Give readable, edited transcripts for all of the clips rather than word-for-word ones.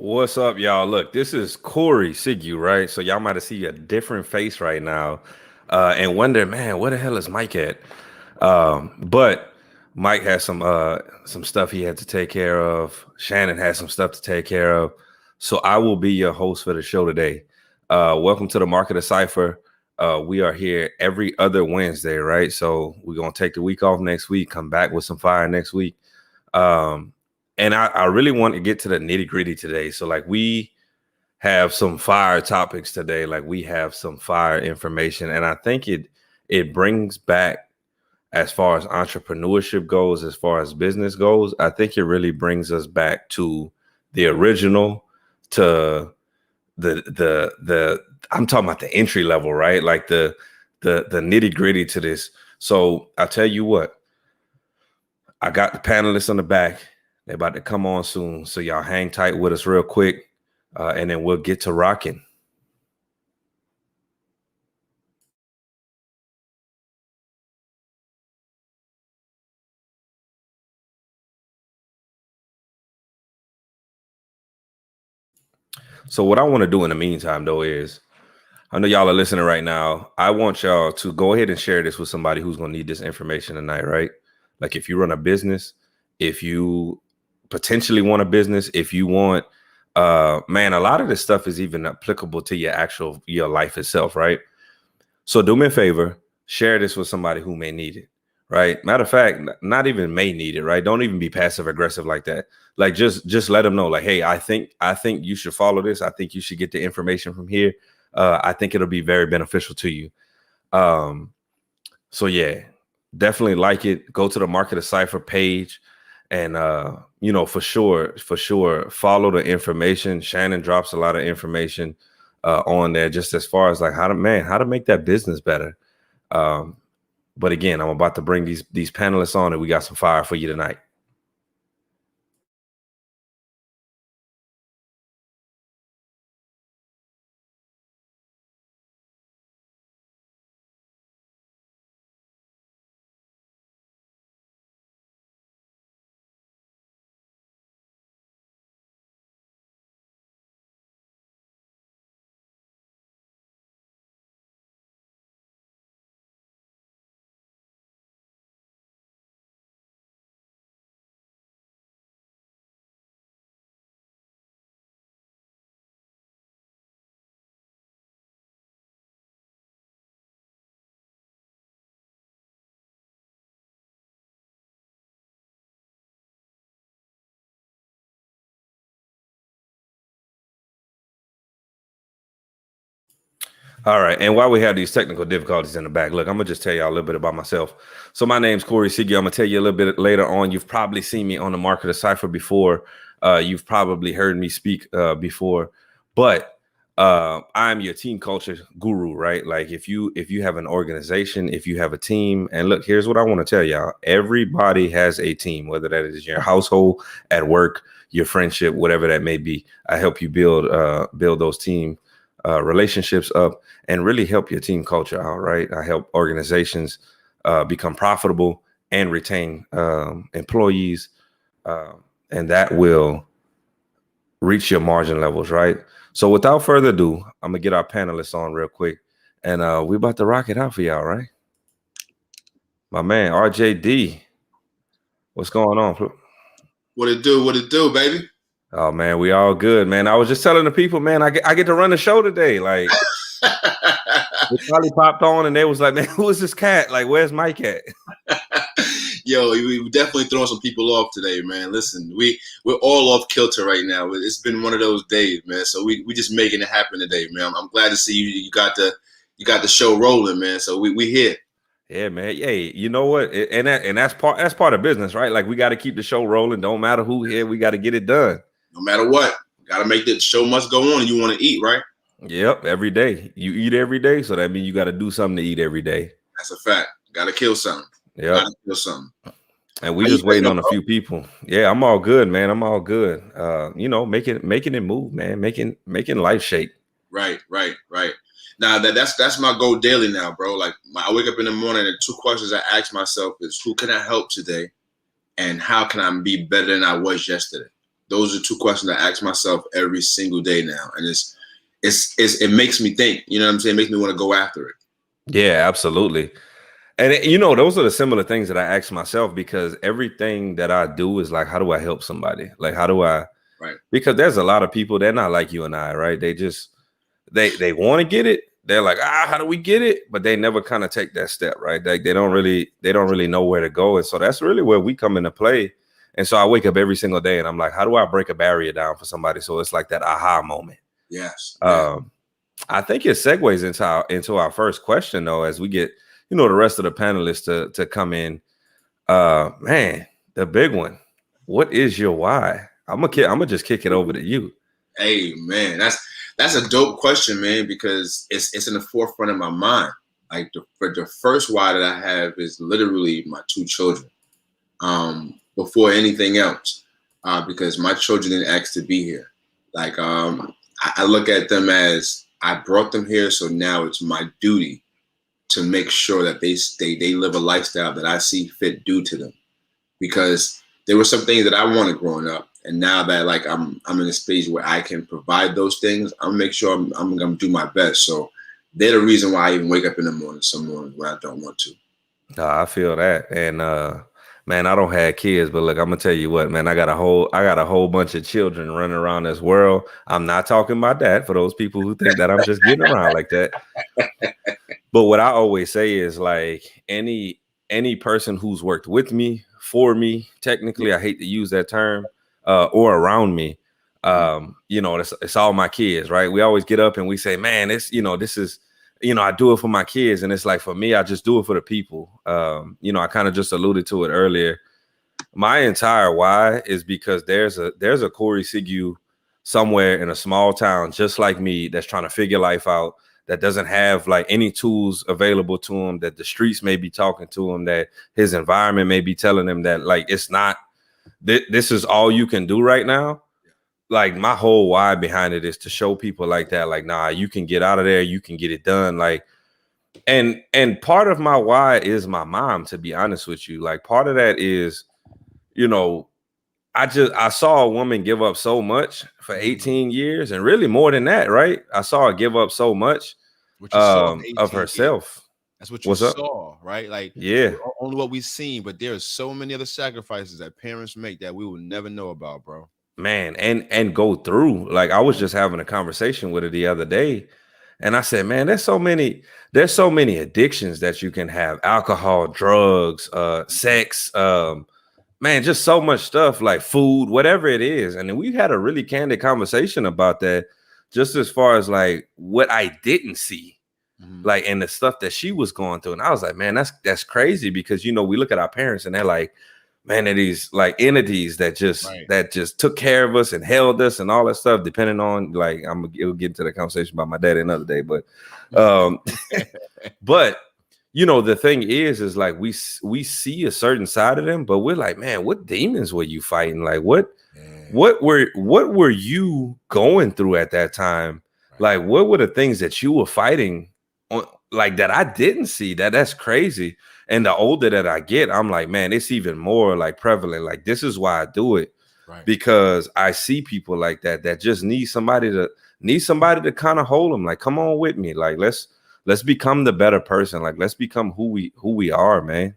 What's up, y'all? Look, this is Corey Sigu, right? So y'all might have seen a different face right now, and wonder, man, where the hell is Mike at? But Mike has some stuff he had to take care of. Shannon has some stuff to take care of. So I will be your host for the show today. Welcome to the Marketers Cypher. We are here every other Wednesday, right? So we're gonna take the week off next week, come back with some fire next week. Um, and I really want to get to the nitty gritty today. So like we have some fire topics today, like we have some fire information, and I think it brings back as far as entrepreneurship goes, as far as business goes. I think it really brings us back to the original, to the I'm talking about the entry level, right? Like the nitty gritty to this. So I'll tell you what. I got the panelists on the back. They're about to come on soon. So y'all hang tight with us real quick. And then we'll get to rocking. So what I want to do in the meantime, though, is I know y'all are listening right now. I want y'all to go ahead and share this with somebody who's going to need this information tonight, right? Like if you run a business, if you potentially want a business, if you want, man, a lot of this stuff is even applicable to your life itself, right? So do me a favor, share this with somebody who may need it, right? Matter of fact, not even may need it, right? Don't even be passive aggressive like that. Like just let them know, like, hey, I think you should follow this. I think you should get the information from here. I think it'll be very beneficial to you. Um, so yeah, definitely like it. Go to the Marketers Cypher page, and for sure, follow the information. Shannon drops a lot of information on there, just as far as like how to make that business better. But again, I'm about to bring these panelists on, and we got some fire for you tonight. All right. And while we have these technical difficulties in the back, look, I'm going to just tell y'all a little bit about myself. So my name's Corey Sigu. I'm going to tell you a little bit later on. You've probably seen me on the Marketers Cypher before. You've probably heard me speak before. But I'm your team culture guru, right? Like if you have an organization, if you have a team, and look, here's what I want to tell y'all. Everybody has a team, whether that is your household, at work, your friendship, whatever that may be. I help you build those team relationships up and really help your team culture out, right? I help organizations become profitable and retain employees, and that will reach your margin levels, right? So without further ado, I'm gonna get our panelists on real quick, and we're about to rock it out for y'all, right? My man, RJD, what's going on? What it do, baby? Oh man, we all good, man. I was just telling the people, man, I get to run the show today. Like they probably popped on and they was like, man, who is this cat? Like, where's Mike at? Yo, we definitely throwing some people off today, man. Listen, we're all off kilter right now. It's been one of those days, man. So we just making it happen today, man. I'm glad to see you. You got the show rolling, man. So we here. Yeah, man. Hey, you know what? That's part of business, right? Like we got to keep the show rolling. Don't matter who here, we got to get it done. No matter what, got to make the show must go on. And you want to eat, right? Yep, every day. You eat every day, so that means you got to do something to eat every day. That's a fact. Got to kill something. Yeah, got to kill something. And we just waiting on a few people. Yeah, I'm all good, man. I'm all good. Making it move, man. Making life shake. Right. Now that's my goal daily now, bro. Like I wake up in the morning and 2 questions I ask myself is who can I help today, and how can I be better than I was yesterday? Those are two questions I ask myself every single day now, and it makes me think. You know what I'm saying? It makes me want to go after it. Yeah, absolutely. And you know, those are the similar things that I ask myself, because everything that I do is like, how do I help somebody? Like, how do I? Right. Because there's a lot of people, they're not like you and I, right? They just they want to get it. They're like, how do we get it? But they never kind of take that step, right? Like they don't really know where to go. And so that's really where we come into play. And so I wake up every single day and I'm like, how do I break a barrier down for somebody? So it's like that aha moment. Yes. I think it segues into our first question, though, as we get, you know, the rest of the panelists to come in. Man, the big one. What is your why? I'm gonna just kick it over to you. Hey man, that's a dope question, man, because it's in the forefront of my mind. Like the first why that I have is literally my two children. Before anything else, because my children didn't ask to be here. Like I look at them as I brought them here, so now it's my duty to make sure that they live a lifestyle that I see fit due to them. Because there were some things that I wanted growing up, and now that like I'm in a stage where I can provide those things, I'm gonna make sure I'm gonna do my best. So they're the reason why I even wake up in the morning some mornings when I don't want to. I feel that. And man, I don't have kids, but look, I'm gonna tell you what, man, I got a whole bunch of children running around this world. I'm not talking about that for those people who think that I'm just getting around like that. But what I always say is like any person who's worked with me, for me, technically, I hate to use that term, or around me, you know, it's all my kids, right? We always get up and we say, man, this is, you know, I do it for my kids. And it's like, for me, I just do it for the people. You know, I kind of just alluded to it earlier. My entire why is because there's a Corey Sigu somewhere in a small town just like me that's trying to figure life out, that doesn't have like any tools available to him, that the streets may be talking to him, that his environment may be telling him that like it's not this is all you can do right now. Like my whole why behind it is to show people like that, like, nah, you can get out of there, you can get it done. Like, and part of my why is my mom, to be honest with you. Like part of that is, you know, I saw a woman give up so much for 18 years, and really more than that, right? I saw her give up so much What you saw in of 18 years. herself. That's what you What's up? saw, right? Like Yeah, only what we've seen, but there are so many other sacrifices that parents make that we will never know about, bro. man, and go through. Like I was just having a conversation with her the other day, and I said, man, there's so many addictions that you can have: alcohol, drugs, sex, man, just so much stuff, like food, whatever it is. And then we had a really candid conversation about that, just as far as like what I didn't see, like, and the stuff that she was going through. And I was like, man, that's crazy, because you know, we look at our parents and they're like, man, they're these like entities that just took care of us and held us and all that stuff, depending on like, it'll get into the conversation about my dad another day. But but you know, the thing is like we see a certain side of them, but we're like, man, what demons were you fighting? Like what were you going through at that time? Like what were the things that you were fighting on, like that I didn't see? That's crazy. And the older that I get, I'm like, man, it's even more like prevalent. Like this is why I do it, because I see people like that just need somebody to kind of hold them. Like, come on with me. Like, let's become the better person. Like, let's become who we are, man.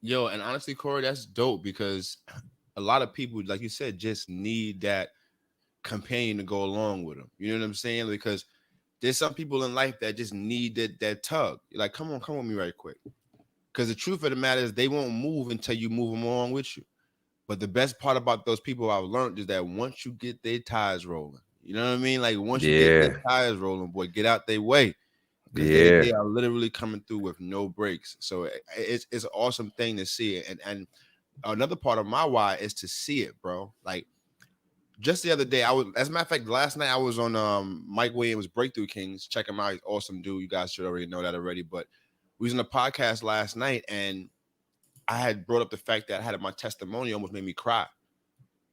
Yo, and honestly, Corey, that's dope, because a lot of people, like you said, just need that companion to go along with them. You know what I'm saying? Because there's some people in life that just need that tug. You're like, come on with me right quick. Because the truth of the matter is they won't move until you move them along with you. But the best part about those people I've learned is that once you get their tires rolling, you know what I mean? Like once you get their tires rolling, boy, get out their way. Because they are literally coming through with no brakes. So it's an awesome thing to see. And another part of my why is to see it, bro. Like just the other day, as a matter of fact, last night I was on Mike Williams' Breakthrough Kings. Check him out. He's awesome dude. You guys should already know that already. But we was in a podcast last night, and I had brought up the fact that I had my testimony almost made me cry.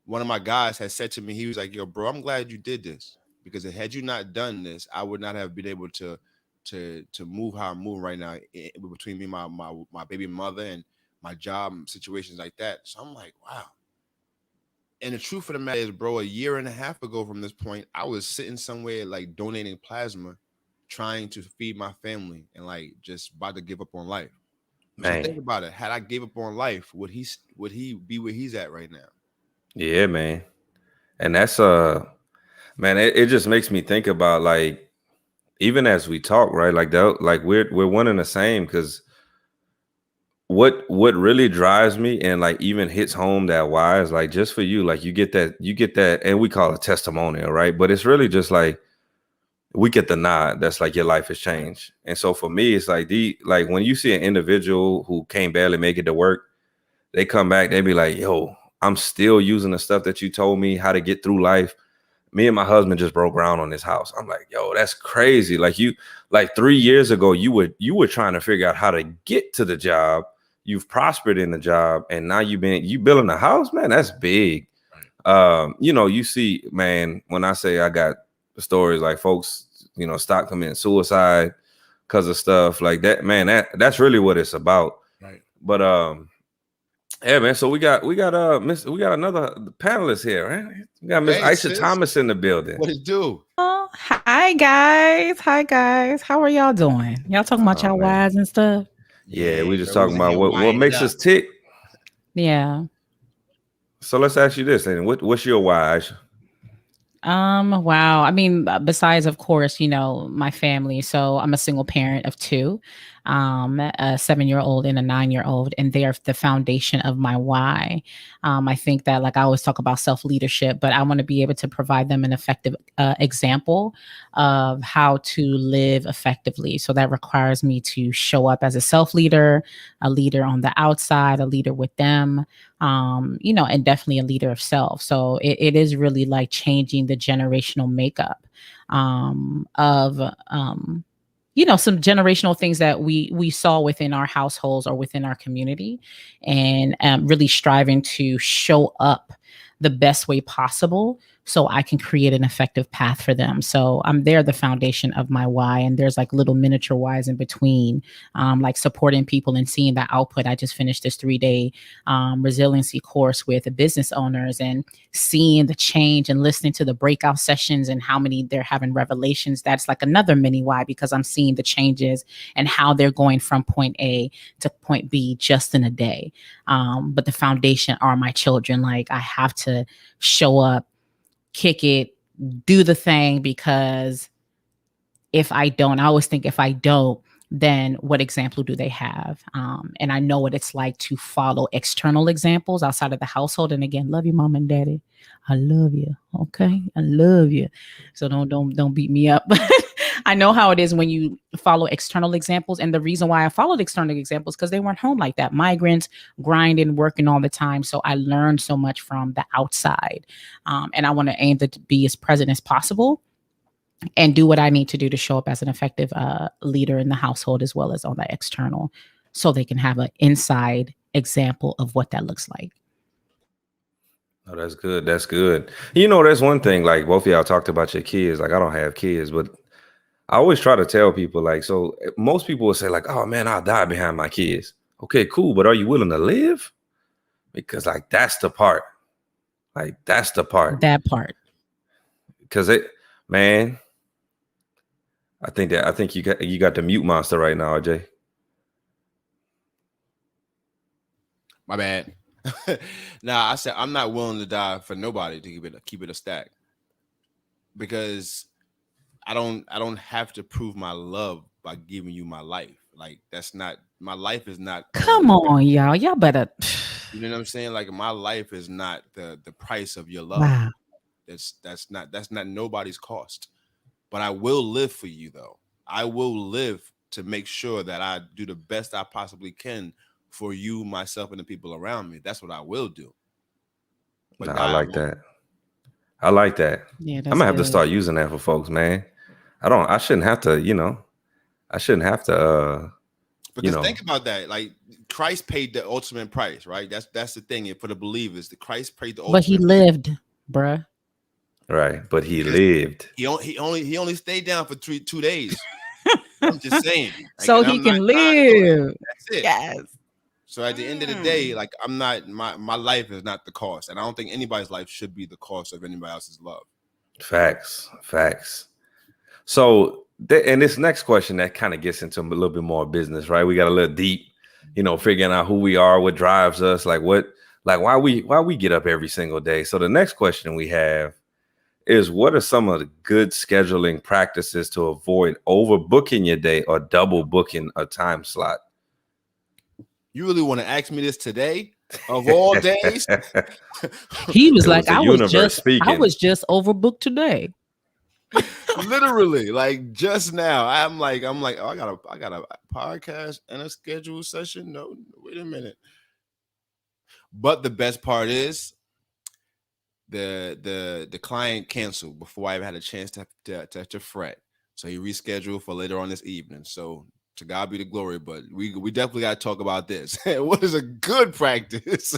One of my guys had said to me, he was like, yo, bro, I'm glad you did this, because had you not done this, I would not have been able to move how I'm moving right now between me and my baby mother and my job and situations like that. So I'm like, wow, And the truth of the matter is, bro, a year and a half ago from this point, I was sitting somewhere like donating plasma, trying to feed my family, and like just about to give up on life. Man. So think about it. Had I gave up on life, would he be where he's at right now? Yeah, man. And that's man, it just makes me think about, like, even as we talk, right? Like that, like we're one and the same, because what really drives me and like even hits home that why is like, just for you, like you get that, and we call it testimonial, right? But it's really just like we get the nod that's like your life has changed. And so for me, it's like like when you see an individual who can't barely make it to work, they come back, they be like, yo, I'm still using the stuff that you told me how to get through life. Me and my husband just broke ground on this house. I'm like, yo, that's crazy. Like you, like 3 years ago, you were trying to figure out how to get to the job. You've prospered in the job, and now you building a house, man. That's big. You know, you see, man, when I say I got stories like folks, you know, stop committing suicide because of stuff like that, man, that's really what it's about. Right. But yeah, man. So we got another panelist here, right? We got Miss Aisha Thomas in the building. What it do? Oh, hi guys. How are y'all doing? Y'all talking about y'all wives and stuff? Yeah, we just talking about what makes us tick. Yeah. So let's ask you this, then. What's your why, Aisha? Wow. I mean, besides, of course, you know, my family. So I'm a single parent of two, a 7-year-old and a 9-year-old, and they are the foundation of my why. I think that, like, I always talk about self-leadership, but I want to be able to provide them an effective example of how to live effectively. So that requires me to show up as a self-leader, a leader on the outside, a leader with them, you know, and definitely a leader of self. So it is really like changing the generational makeup of you know, some generational things that we saw within our households or within our community, and really striving to show up the best way possible so I can create an effective path for them. So they're the foundation of my why, and there's like little miniature whys in between, like supporting people and seeing the output. I just finished this 3-day resiliency course with the business owners, and seeing the change and listening to the breakout sessions and how many they're having revelations. That's like another mini why, because I'm seeing the changes and how they're going from point A to point B just in a day. But the foundation are my children. Like, I have to show up, kick it, do the thing, because if I don't, I always think if I don't, then what example do they have? And I know what it's like to follow external examples outside of the household. And again, love you, mom and daddy. I love you. Okay. I love you. So don't beat me up. I know how it is when you follow external examples. And the reason why I followed external examples, because they weren't home like that. Migrants, grinding, working all the time. So I learned so much from the outside. And I want to aim to be as present as possible and do what I need to do to show up as an effective leader in the household, as well as on the external, so they can have an inside example of what that looks like. Oh, that's good. That's good. You know, that's one thing, like both of y'all talked about your kids. Like, I don't have kids, but I always try to tell people, like, so most people will say like, oh man, I'll die behind my kids. Okay, cool. But are you willing to live? Because like, that's the part. Like, that's the part. That part. Because man, I think you got the mute monster right now, RJ. My bad. Nah, I said I'm not willing to die for nobody to keep it a stack, because I don't have to prove my love by giving you my life. Like, that's not, my life is not. Come on, y'all better. You know what I'm saying? Like, my life is not the price of your love. Wow. That's not nobody's cost. But I will live for you, though. I will live to make sure that I do the best I possibly can for you, myself, and the people around me. That's what I will do. But I like that. I like that. Yeah, I'm gonna have to start using that for folks, man. I shouldn't have to, you know, because think about that. Like, Christ paid the ultimate price, right? That's the thing. For the believers, the Christ paid the ultimate. But he lived, bruh. Right, but he lived. He only stayed down for 2 days. I'm just saying. Like, so he can live. That's it. Yes. So at the end of the day, like I'm not my life is not the cost, and I don't think anybody's life should be the cost of anybody else's love. Facts. So, and this next question that kind of gets into a little bit more business, right? We got a little deep, figuring out who we are, what drives us, why we get up every single day. So the next question we have is, what are some of the good scheduling practices to avoid overbooking your day or double booking a time slot? You really want to ask me this today of all days? He was like, I was just overbooked today. Literally, like just now. I'm like, oh, I got a podcast and a scheduled session. No, wait a minute. But the best part is the client canceled before I even had a chance to fret. So he rescheduled for later on this evening. So to God be the glory, but we definitely got to talk about this. What is a good practice?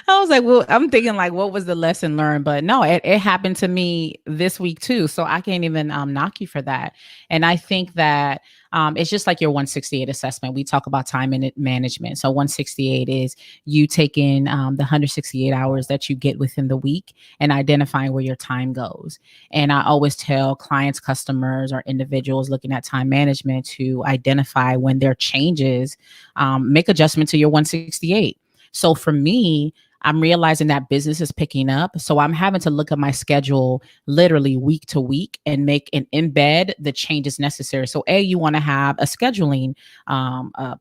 I was like, well, I'm thinking like, what was the lesson learned? But no, it happened to me this week too. So I can't even knock you for that. And I think that it's just like your 168 assessment. We talk about time management. So 168 is you taking the 168 hours that you get within the week and identifying where your time goes. And I always tell clients, customers, or individuals looking at time management to identify when there are changes, make adjustment to your 168. So for me, I'm realizing that business is picking up. So I'm having to look at my schedule literally week to week and make and embed the changes necessary. So you want to have a scheduling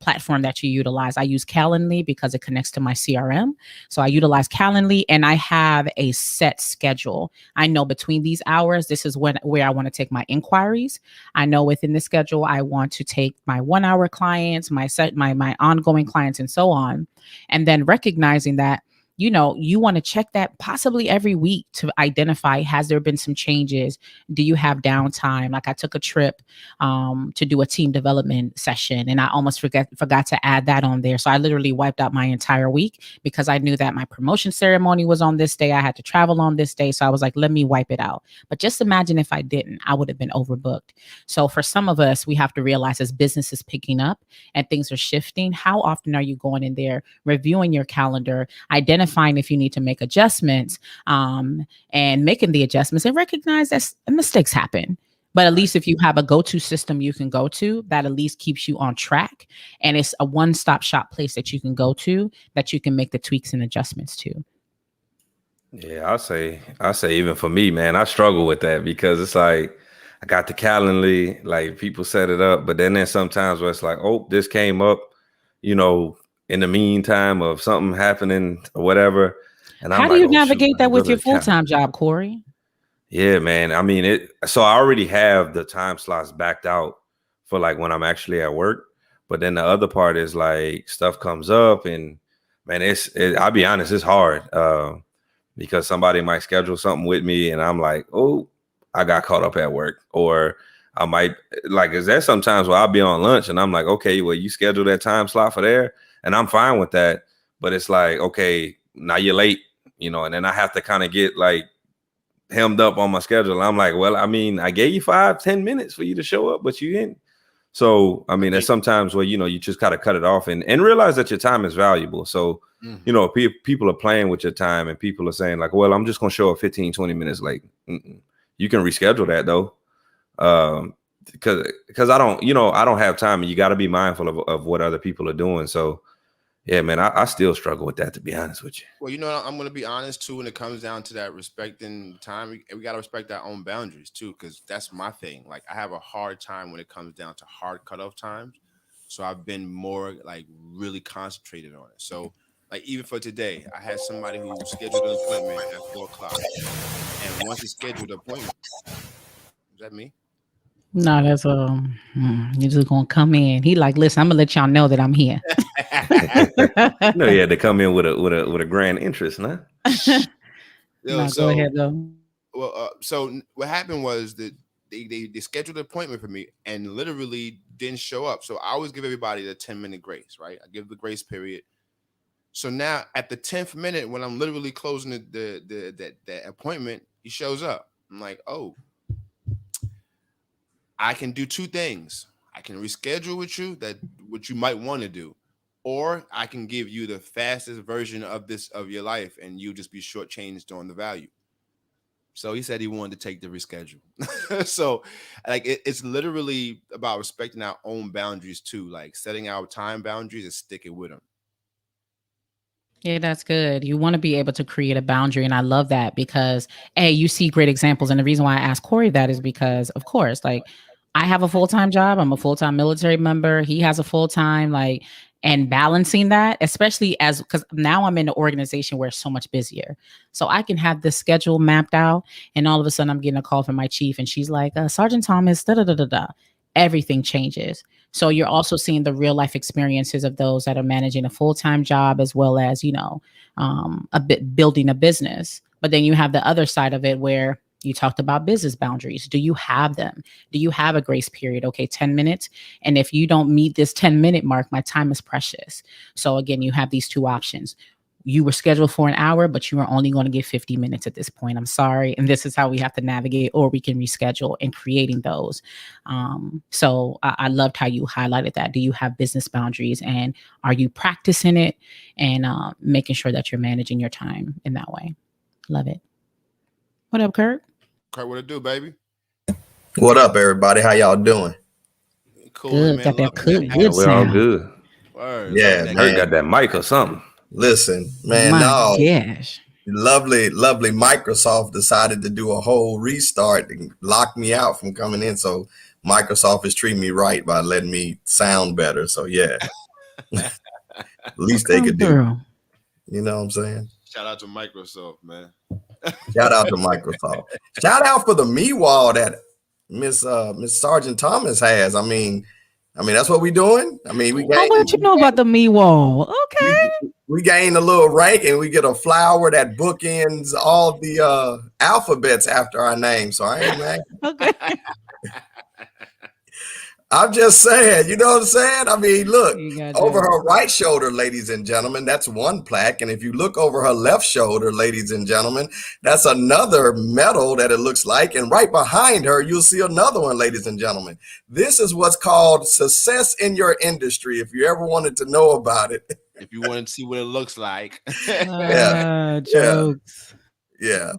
platform that you utilize. I use Calendly because it connects to my CRM. So I utilize Calendly and I have a set schedule. I know between these hours, this is where I want to take my inquiries. I know within the schedule, I want to take my 1 hour clients, my ongoing clients, and so on. And then recognizing that, you want to check that possibly every week to identify, has there been some changes? Do you have downtime? Like I took a trip to do a team development session and I almost forgot to add that on there. So I literally wiped out my entire week because I knew that my promotion ceremony was on this day. I had to travel on this day. So I was like, let me wipe it out. But just imagine if I didn't, I would have been overbooked. So for some of us, we have to realize as business is picking up and things are shifting, how often are you going in there, reviewing your calendar, identifying if you need to make adjustments, and making the adjustments and recognize that mistakes happen. But at least if you have a go-to system you can go to, that at least keeps you on track. And it's a one-stop shop place that you can go to that you can make the tweaks and adjustments to. Yeah, I'll say even for me, man, I struggle with that because it's like I got the Calendly, like people set it up, but then there's sometimes where it's like, oh, this came up, in the meantime of something happening or whatever. And how do you navigate that with your full-time job, Corey? Yeah, man. I mean, so I already have the time slots backed out for like when I'm actually at work. But then the other part is like stuff comes up and man, I'll be honest, it's hard because somebody might schedule something with me and I'm like, oh, I got caught up at work. Or I might is there sometimes where I'll be on lunch and I'm like, okay, well, you schedule that time slot for there. And I'm fine with that. But it's like, okay, now you're late, and then I have to kind of get like hemmed up on my schedule. I'm like, well, I mean, I gave you 5-10 minutes for you to show up, but you didn't. So, I mean, there's sometimes where, you just got to cut it off and realize that your time is valuable. So, people are playing with your time and people are saying like, well, I'm just going to show up 15-20 minutes late. You can reschedule that though. Because I don't have time and you got to be mindful of what other people are doing. So yeah, man, I still struggle with that, to be honest with you. Well, I'm going to be honest too. When it comes down to that respecting time, we got to respect our own boundaries too. Cause that's my thing. Like I have a hard time when it comes down to hard cutoff times. So I've been more like really concentrated on it. So like even for today, I had somebody who scheduled an appointment at 4:00 and once he scheduled an appointment, is that me? No, that's you're just gonna come in. He like, listen, I'm gonna let y'all know that I'm here. He had to come in with a grand interest, nah? No, go ahead though. Well, so what happened was that they scheduled an appointment for me and literally didn't show up. So I always give everybody the 10-minute grace, right? I give the grace period. So now at the 10th minute, when I'm literally closing the appointment, he shows up. I'm like, oh. I can do two things. I can reschedule with you, that what you might want to do, or I can give you the fastest version of this of your life, and you just be shortchanged on the value. So he said he wanted to take the reschedule. So like it's literally about respecting our own boundaries too, like setting our time boundaries and sticking with them. Yeah, that's good. You want to be able to create a boundary. And I love that because, A, you see great examples. And the reason why I asked Corey that is because, of course, like I have a full-time job. I'm a full-time military member. He has a full-time, like, and balancing that, especially as because now I'm in an organization where it's so much busier. So I can have this schedule mapped out. And all of a sudden I'm getting a call from my chief and she's like, Sergeant Thomas, da da da da da. Everything changes. So you're also seeing the real life experiences of those that are managing a full-time job as well as, a bit building a business. But then you have the other side of it where you talked about business boundaries. Do you have them? Do you have a grace period? Okay, 10 minutes. And if you don't meet this 10-minute mark, my time is precious. So again, you have these two options. You were scheduled for an hour, but you were only going to get 50 minutes at this point. I'm sorry. And this is how we have to navigate, or we can reschedule and creating those. So I loved how you highlighted that. Do you have business boundaries, and are you practicing it and making sure that you're managing your time in that way? Love it. What up, Kurt? Kurt, what it do, baby? What up, everybody? How y'all doing? Cool, Good. man. Got that Loving good We're all sound. good. Word. Yeah, Loving that Kurt man. got that mic or something. Listen, man, My no, gosh. lovely Microsoft decided to do a whole restart and lock me out from coming in. So Microsoft is treating me right by letting me sound better. So yeah, at least they Come could do. through. You know what I'm saying? Shout out to Microsoft, man. Shout out to Microsoft. Shout out for the me wall that Miss Sergeant Thomas has. I mean, that's what we doing. I mean, we How much you know about the me wall? Okay. we gain a little rank and we get a flower that bookends all the alphabets after our name. So I ain't mad. Okay. I'm just saying, you know what I'm saying? I mean, look, You got over that. her right shoulder, ladies and gentlemen, that's one plaque. And if you look over her left shoulder, ladies and gentlemen, that's another medal that it looks like. And right behind her, you'll see another one, ladies and gentlemen. This is what's called success in your industry, if you ever wanted to know about it. If you want to see what it looks like. Jokes. Yeah.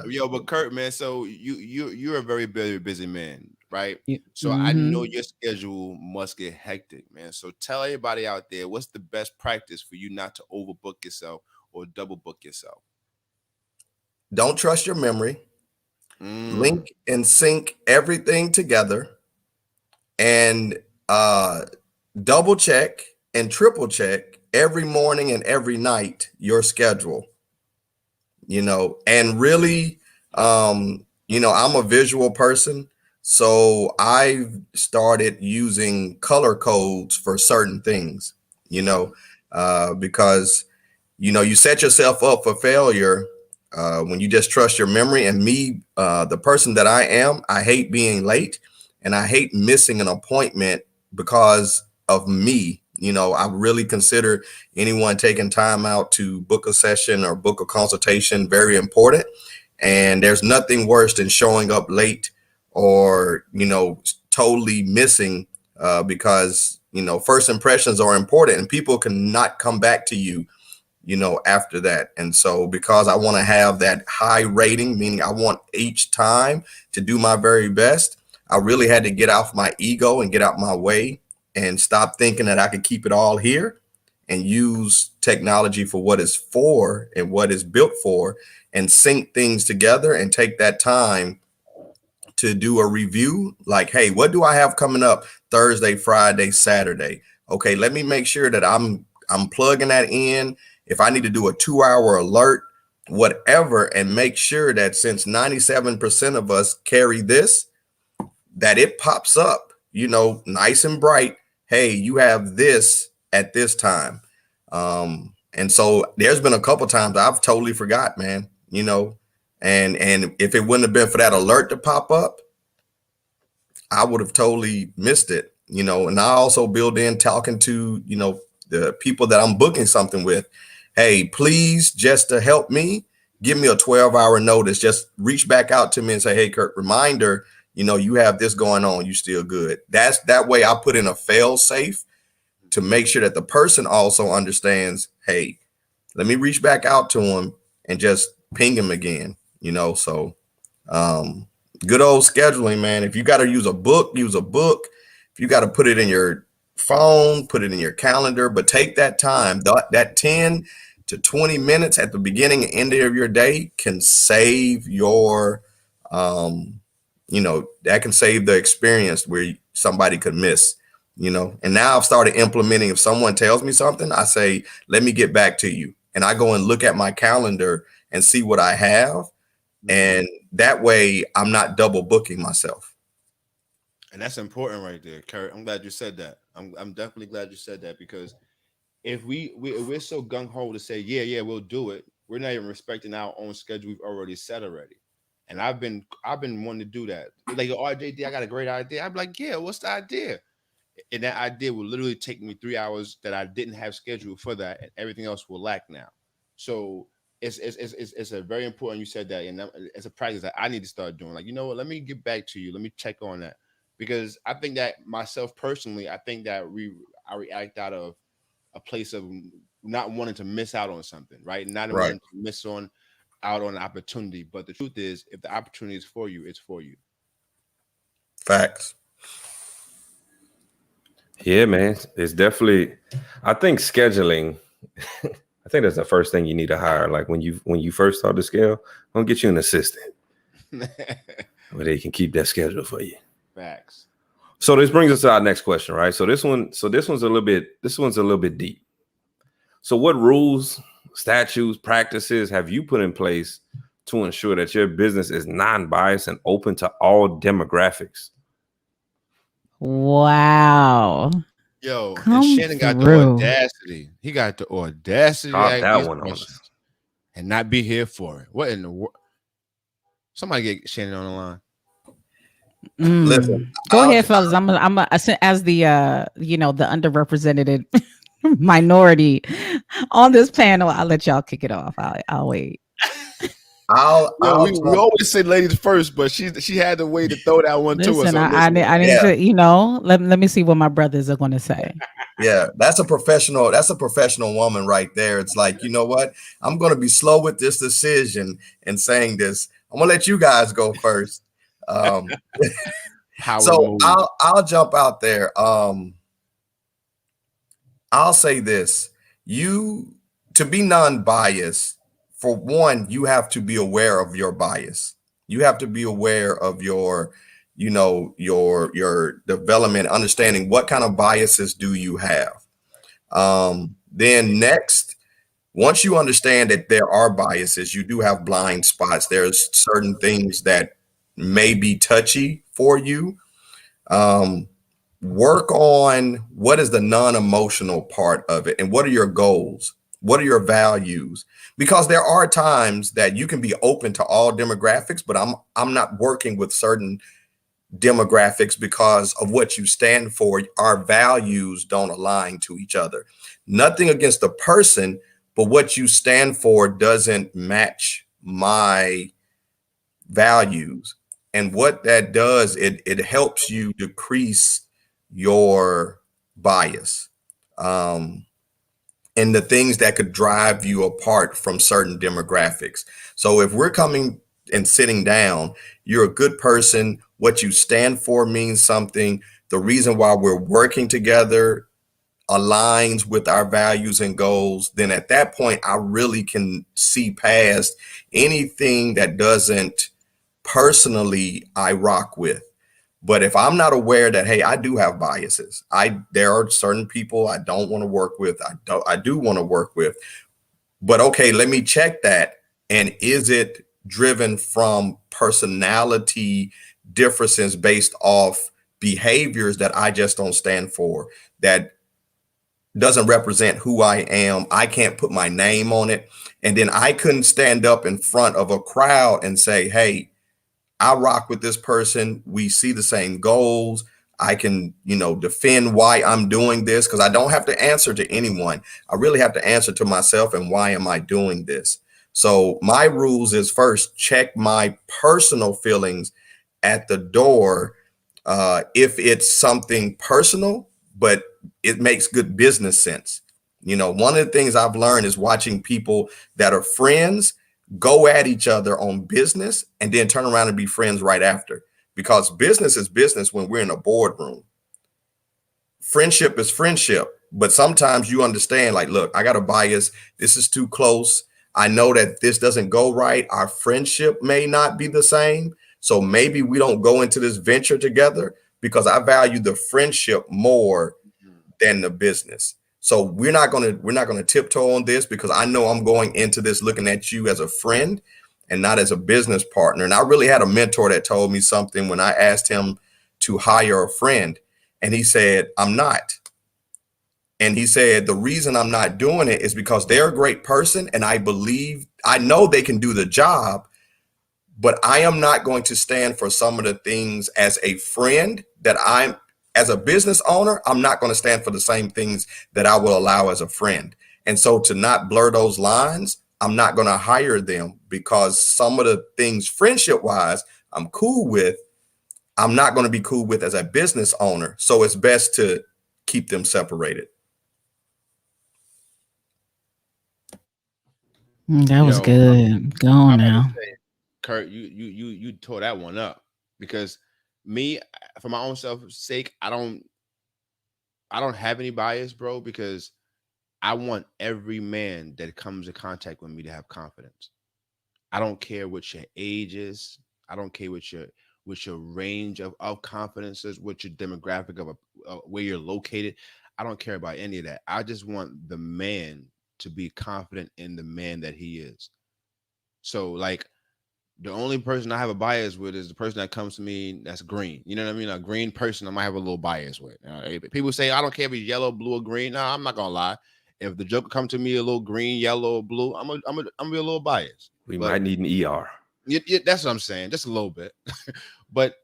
Yo, but Kurt, man, so you're a very, very busy man, right? Yeah. So I know your schedule must get hectic, man. So tell everybody out there, what's the best practice for you not to overbook yourself or double book yourself? Don't trust your memory. Link and sync everything together, and double check and triple check every morning and every night your schedule. And really, I'm a visual person. So I've started using color codes for certain things, because, you set yourself up for failure when you just trust your memory. And me, the person that I am, I hate being late and I hate missing an appointment because of me. I really consider anyone taking time out to book a session or book a consultation very important. And there's nothing worse than showing up late or, totally missing because, first impressions are important and people cannot come back to you, after that. And so because I want to have that high rating, meaning I want each time to do my very best, I really had to get off my ego and get out my way and stop thinking that I could keep it all here and use technology for what it's for and what it's built for, and sync things together and take that time to do a review. Like, hey, what do I have coming up Thursday, Friday, Saturday? Okay, let me make sure that I'm plugging that in. If I need to do a 2-hour alert, whatever, and make sure that since 97% of us carry this, that it pops up, nice and bright. Hey, you have this at this time. And so there's been a couple times I've totally forgot, man, and if it wouldn't have been for that alert to pop up, I would have totally missed it, and I also build in talking to, the people that I'm booking something with. Hey, please, just to help me, give me a 12-hour notice. Just reach back out to me and say, hey, Kurt, reminder, you have this going on. You still good. That way I put in a fail safe to make sure that the person also understands, hey, let me reach back out to him and just ping him again, so good old scheduling, man. If you got to use a book, use a book. If you got to put it in your phone, put it in your calendar, but take that time, that 10 to 20 minutes at the beginning and end of your day can save your, that can save the experience where somebody could miss, and now I've started implementing, if someone tells me something, I say, let me get back to you. And I go and look at my calendar and see what I have. And that way I'm not double booking myself. And that's important right there, Kurt. I'm glad you said that. I'm definitely glad you said that, because if we're so gung-ho to say, yeah, we'll do it, we're not even respecting our own schedule we've already set already. And I've been wanting to do that. Like, RJD, I got a great idea. I'm like, yeah, what's the idea? And that idea will literally take me 3 hours that I didn't have scheduled for that, and everything else will lack now. So it's a very important, you said that, and it's a practice that I need to start doing. Like, you know what, let me get back to you. Let me check on that. Because I think that myself personally, I think that I react out of a place of not wanting to miss out on something, right? Not wanting to miss out on an opportunity. But the truth is, if the opportunity is for you, it's for you. Facts. Yeah, man. It's definitely, I think scheduling, I think that's the first thing you need to hire. Like when you first start to scale, I'm gonna get you an assistant where they can keep that schedule for you. Facts. So this brings us to our next question, right? So this one's a little bit deep. So what rules, statutes, practices have you put in place to ensure that your business is non-biased and open to all demographics? Wow. Yo, Come and Shannon got the through. audacity. He got the audacity Drop to ask that these one on questions us. and not be here for it. What in the world? Somebody get Shannon on the line. Listen, Go ahead, fellas. I'm as the the underrepresented minority on this panel. I'll let y'all kick it off. I'll wait. We always say ladies first, but she had the way to throw that one to us. Listen, I need to, let me see what my brothers are going to say. Yeah, that's a professional woman right there. It's like, you know what? I'm going to be slow with this decision and saying this. I'm going to let you guys go first. So I'll jump out there. I'll say this. To be non-biased, for one, you have to be aware of your bias. You have to be aware of your development, understanding what kind of biases do you have. Then next, once you understand that there are biases, you do have blind spots. There's certain things that may be touchy for you. Work on what is the non-emotional part of it and what are your goals? What are your values? Because there are times that you can be open to all demographics, but I'm not working with certain demographics because of what you stand for. Our values don't align to each other. Nothing against the person, but what you stand for doesn't match my values. And what that does, it helps you decrease your bias. And the things that could drive you apart from certain demographics. So if we're coming and sitting down, you're a good person, what you stand for means something, the reason why we're working together aligns with our values and goals, then at that point, I really can see past anything that doesn't personally I rock with. But if I'm not aware that, hey, I do have biases, there are certain people I don't want to work with. I do want to work with, but okay, let me check that. And is it driven from personality differences based off behaviors that I just don't stand for, that doesn't represent who I am? I can't put my name on it. And then I couldn't stand up in front of a crowd and say, hey, I rock with this person. We see the same goals. I can, defend why I'm doing this, because I don't have to answer to anyone. I really have to answer to myself and why am I doing this? So my rules is first, check my personal feelings at the door. If it's something personal, but it makes good business sense. You know, one of the things I've learned is watching people that are friends go at each other on business and then turn around and be friends right after, because business is business when we're in a boardroom. Friendship is friendship, but sometimes you understand, like, look, I got a bias. This is too close. I know that this doesn't go right. Our friendship may not be the same. So maybe we don't go into this venture together, because I value the friendship more than the business. So we're not gonna tiptoe on this, because I know I'm going into this looking at you as a friend and not as a business partner. And I really had a mentor that told me something when I asked him to hire a friend, and he said, I'm not. And he said, the reason I'm not doing it is because they're a great person, and I know they can do the job, but I am not going to stand for some of the things as a friend that as a business owner, I'm not going to stand for the same things that I will allow as a friend. And so to not blur those lines, I'm not going to hire them, because some of the things friendship wise, I'm cool with, I'm not going to be cool with as a business owner. So it's best to keep them separated. That was good. Go on now. Kurt, you tore that one up, because me, for my own self's sake, I don't have any bias, bro, because I want every man that comes in contact with me to have confidence. I don't care what your age is. I don't care what your range of confidence is, what your demographic of where you're located. I don't care about any of that. I just want the man to be confident in the man that he is. So, like, the only person I have a bias with is the person that comes to me that's green. You know what I mean? A green person I might have a little bias with. People say, I don't care if he's yellow, blue, or green. No, I'm not gonna lie. If the Joker come to me a little green, yellow, or blue, I'm gonna be a little biased. We might need an ER. Yeah, that's what I'm saying. Just a little bit. But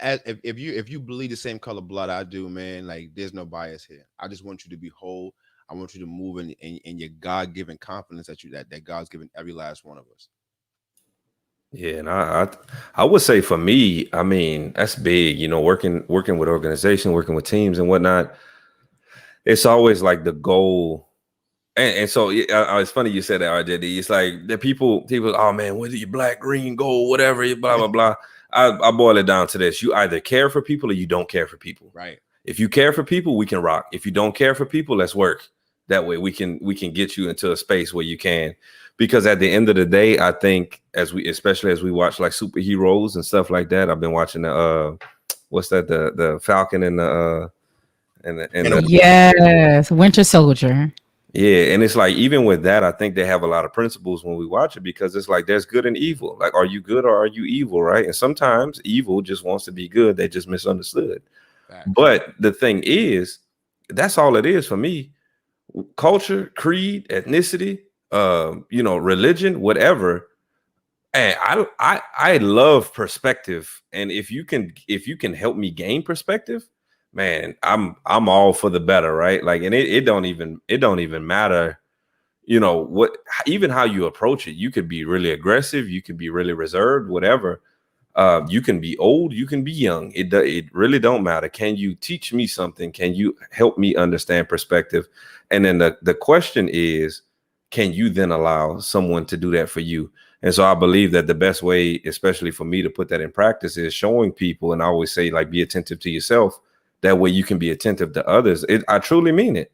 if you bleed the same color blood I do, man, like, there's no bias here. I just want you to be whole. I want you to move in your God-given confidence that God's given every last one of us. Yeah, and I would say for me, I mean, that's big, you know, working with organization, working with teams and whatnot. It's always like the goal. And so it's funny you said that, RJD. It's like the people, oh man, whether you're black, green, gold, whatever, blah, blah, blah. I boil it down to this. You either care for people or you don't care for people. Right. If you care for people, we can rock. If you don't care for people, let's work. That way we can get you into a space where you can. Because at the end of the day, I think especially as we watch like superheroes and stuff like that. I've been watching the the Falcon and the yes, Winter Soldier. Yeah, and it's like, even with that, I think they have a lot of principles when we watch it, because it's like there's good and evil. Like, are you good or are you evil, right? And sometimes evil just wants to be good. They just misunderstood. But the thing is, that's all it is for me. Culture, creed, ethnicity, religion, whatever. And I love perspective. And if you can help me gain perspective, man, I'm all for the better, right? Like, and it don't even matter, even how you approach it. You could be really aggressive, you can be really reserved, whatever. You can be old, you can be young. It really don't matter. Can you teach me something? Can you help me understand perspective? And then the question is, can you then allow someone to do that for you? And so I believe that the best way, especially for me, to put that in practice is showing people. And I always say, like, be attentive to yourself. That way you can be attentive to others. I truly mean it.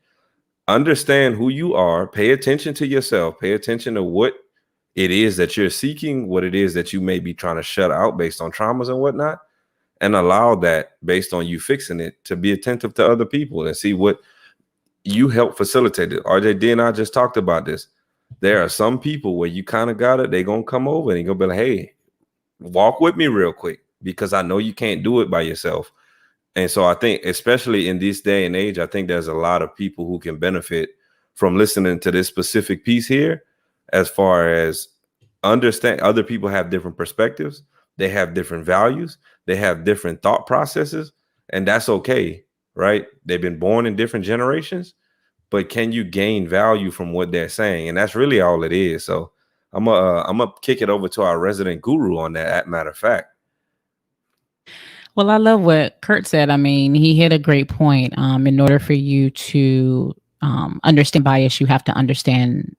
Understand who you are. Pay attention to yourself. Pay attention to what it is that you're seeking, what it is that you may be trying to shut out based on traumas and whatnot, and allow that, based on you fixing it, to be attentive to other people and see what you help facilitate it. RJD and I just talked about this. There are some people where you kind of got it, they're going to come over and you're going to be like, hey, walk with me real quick, because I know you can't do it by yourself. And so I think, especially in this day and age, I think there's a lot of people who can benefit from listening to this specific piece here, as far as understand other people have different perspectives. They have different values. They have different thought processes, and that's okay, right? They've been born in different generations, but can you gain value from what they're saying? And that's really all it is. So I'm gonna kick it over to our resident guru on that, matter of fact. Well, I love what Kurt said. I mean, he hit a great point. In order for you to understand bias, you have to understand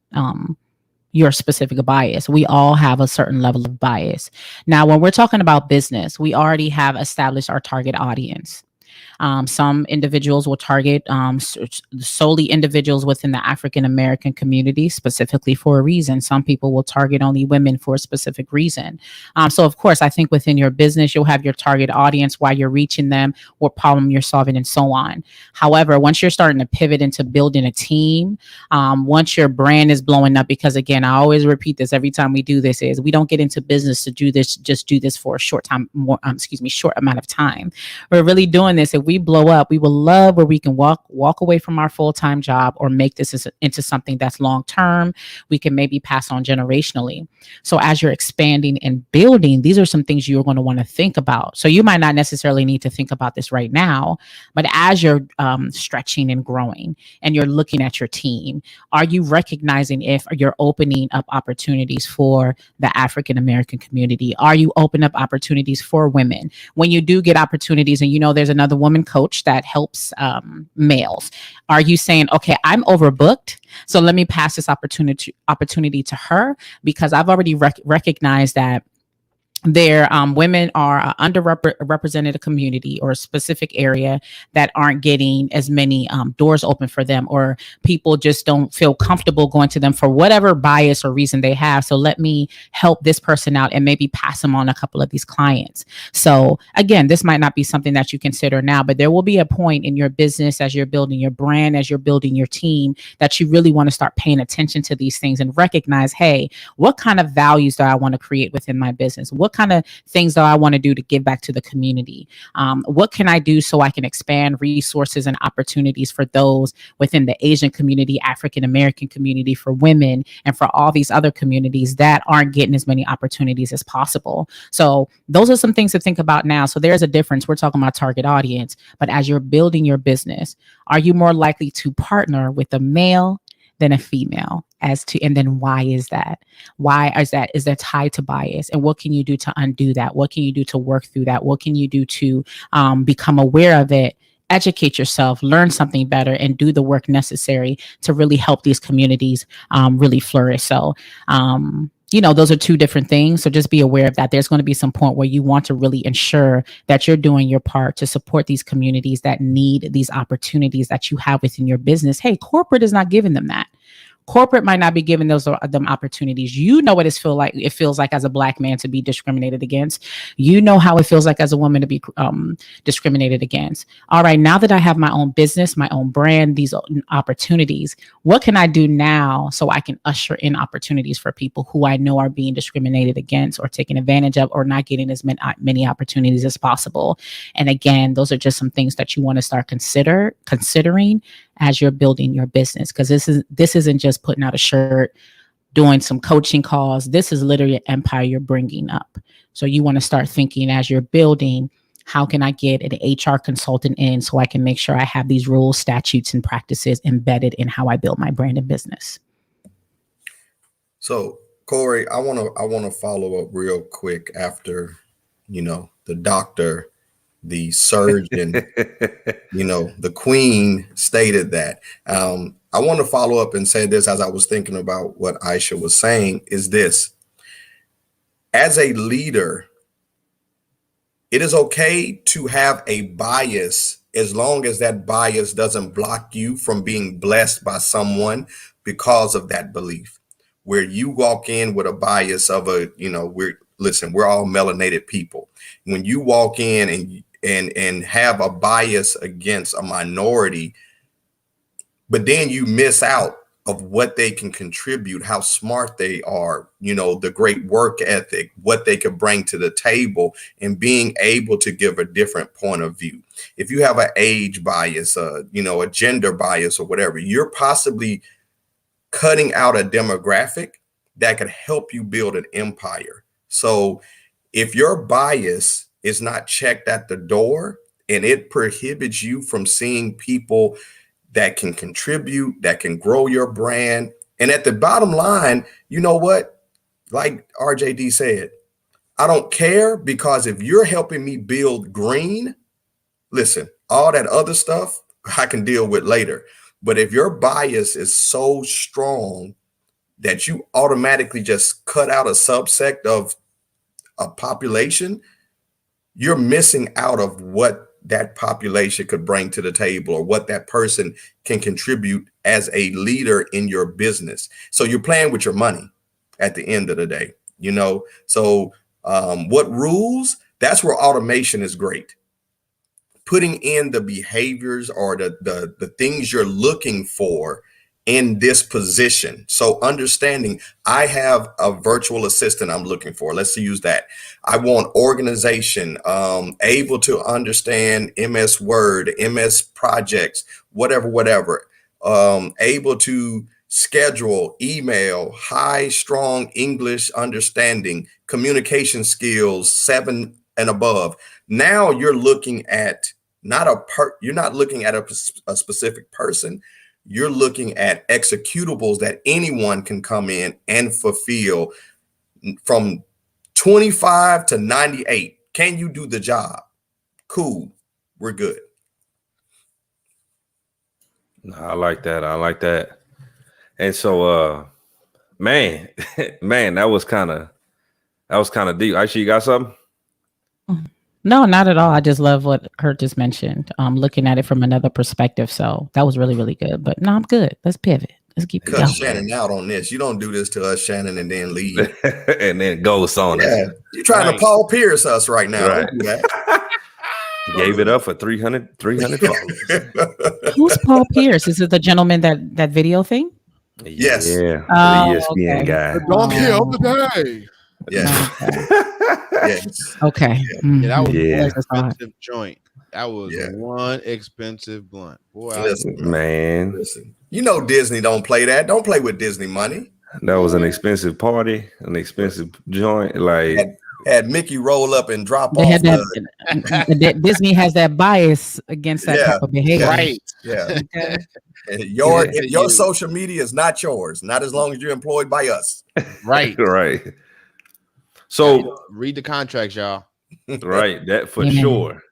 your specific bias. We all have a certain level of bias. Now, when we're talking about business, we already have established our target audience. Some individuals will target solely individuals within the African American community, specifically for a reason. Some people will target only women for a specific reason. So, of course, I think within your business, you'll have your target audience, why you're reaching them, what problem you're solving, and so on. However, once you're starting to pivot into building a team, once your brand is blowing up, because again, I always repeat this every time we do this, is we don't get into business to do this, just do this for a short amount of time. We're really doing this. If we blow up, we will love where we can walk away from our full-time job or make this into something that's long-term. We can maybe pass on generationally. So as you're expanding and building, these are some things you're going to want to think about. So you might not necessarily need to think about this right now, but as you're stretching and growing and you're looking at your team, are you recognizing if you're opening up opportunities for the African American community? Are you opening up opportunities for women? When you do get opportunities and you know there's another woman coach that helps males, are you saying, okay, I'm overbooked, so let me pass this opportunity to her, because I've already recognized that their women are underrepresented community or a specific area that aren't getting as many doors open for them, or people just don't feel comfortable going to them for whatever bias or reason they have. So let me help this person out and maybe pass them on a couple of these clients. So again, this might not be something that you consider now, but there will be a point in your business as you're building your brand, as you're building your team, that you really want to start paying attention to these things and recognize, hey, what kind of values do I want to create within my business? What kind of things do I want to do to give back to the community? What can I do so I can expand resources and opportunities for those within the Asian community, African American community, for women, and for all these other communities that aren't getting as many opportunities as possible? So those are some things to think about now. So there's a difference. We're talking about target audience, but as you're building your business, are you more likely to partner with a male than a female? And then why is that? Is that tied to bias? And what can you do to undo that? What can you do to work through that? What can you do to become aware of it, educate yourself, learn something better, and do the work necessary to really help these communities really flourish? So those are two different things. So just be aware of that. There's going to be some point where you want to really ensure that you're doing your part to support these communities that need these opportunities that you have within your business. Hey, corporate is not giving them that. Corporate might not be giving them opportunities. You know what it feels like as a Black man to be discriminated against. You know how it feels like as a woman to be discriminated against. All right, now that I have my own business, my own brand, these opportunities, what can I do now so I can usher in opportunities for people who I know are being discriminated against or taken advantage of or not getting as many opportunities as possible? And again, those are just some things that you want to start considering as you're building your business, because this isn't just putting out a shirt, doing some coaching calls. This is literally an empire you're bringing up. So you want to start thinking as you're building, how can I get an HR consultant in so I can make sure I have these rules, statutes, and practices embedded in how I build my brand and business? So Corey, I want to follow up real quick after, the doctor, the surgeon, the queen stated that. I want to follow up and say this as I was thinking about what Aisha was saying, is this: as a leader, it is okay to have a bias as long as that bias doesn't block you from being blessed by someone because of that belief. Where you walk in with a bias of we're all melanated people. When you walk in and have a bias against a minority, but then you miss out of what they can contribute, how smart they are, the great work ethic, what they could bring to the table, and being able to give a different point of view. If you have an age bias, a gender bias or whatever, you're possibly cutting out a demographic that could help you build an empire. So if your bias is not checked at the door and it prohibits you from seeing people that can contribute, that can grow your brand, and at the bottom line, you know what? Like RJD said, I don't care, because if you're helping me build green, listen, all that other stuff I can deal with later. But if your bias is so strong that you automatically just cut out a subsect of a population, you're missing out of what that population could bring to the table, or what that person can contribute as a leader in your business. So you're playing with your money at the end of the day, you know? So what rules? That's where automation is great. Putting in the behaviors or the things you're looking for in this position. So understanding, I have a virtual assistant I'm looking for. Let's use that. I want organization, able to understand MS Word, MS projects, whatever, able to schedule, email, high, strong English understanding, communication skills, 7 and above. Now you're looking at you're not looking at a specific person. You're looking at executables that anyone can come in and fulfill from 25 to 98. Can you do the job? Cool. We're good. I like that. I like that. And so, man, man, that was kind of deep. Actually, you got something? No, not at all. I just love what Kurt just mentioned. Looking at it from another perspective. So that was really, really good. But no, I'm good. Let's pivot. Let's keep it Cut going. Shannon out on this. You don't do this to us, Shannon, and then leave. And then ghost on us. Yeah, you're trying to Paul Pierce us right now. Right. Don't do that. Gave it up for 300 followers. Who's Paul Pierce? Is it the gentleman that video thing? Yes. Yeah. Oh, The ESPN okay. guy. Donkey of the day. Yes. Yes. Okay. Yeah, that was Yeah. one expensive joint. That was Yeah. one expensive blunt. Boy, Listen, Man, listen. You know Disney don't play that. Don't play with Disney money. that was an expensive party, an expensive joint. Like, Had Mickey roll up and drop They off had that Disney has that bias against that type of behavior. right. Yeah. Okay. If your social media is not yours, not as long as you're employed by us. Right. right. So, Read the contracts, y'all. right, that for Amen. sure.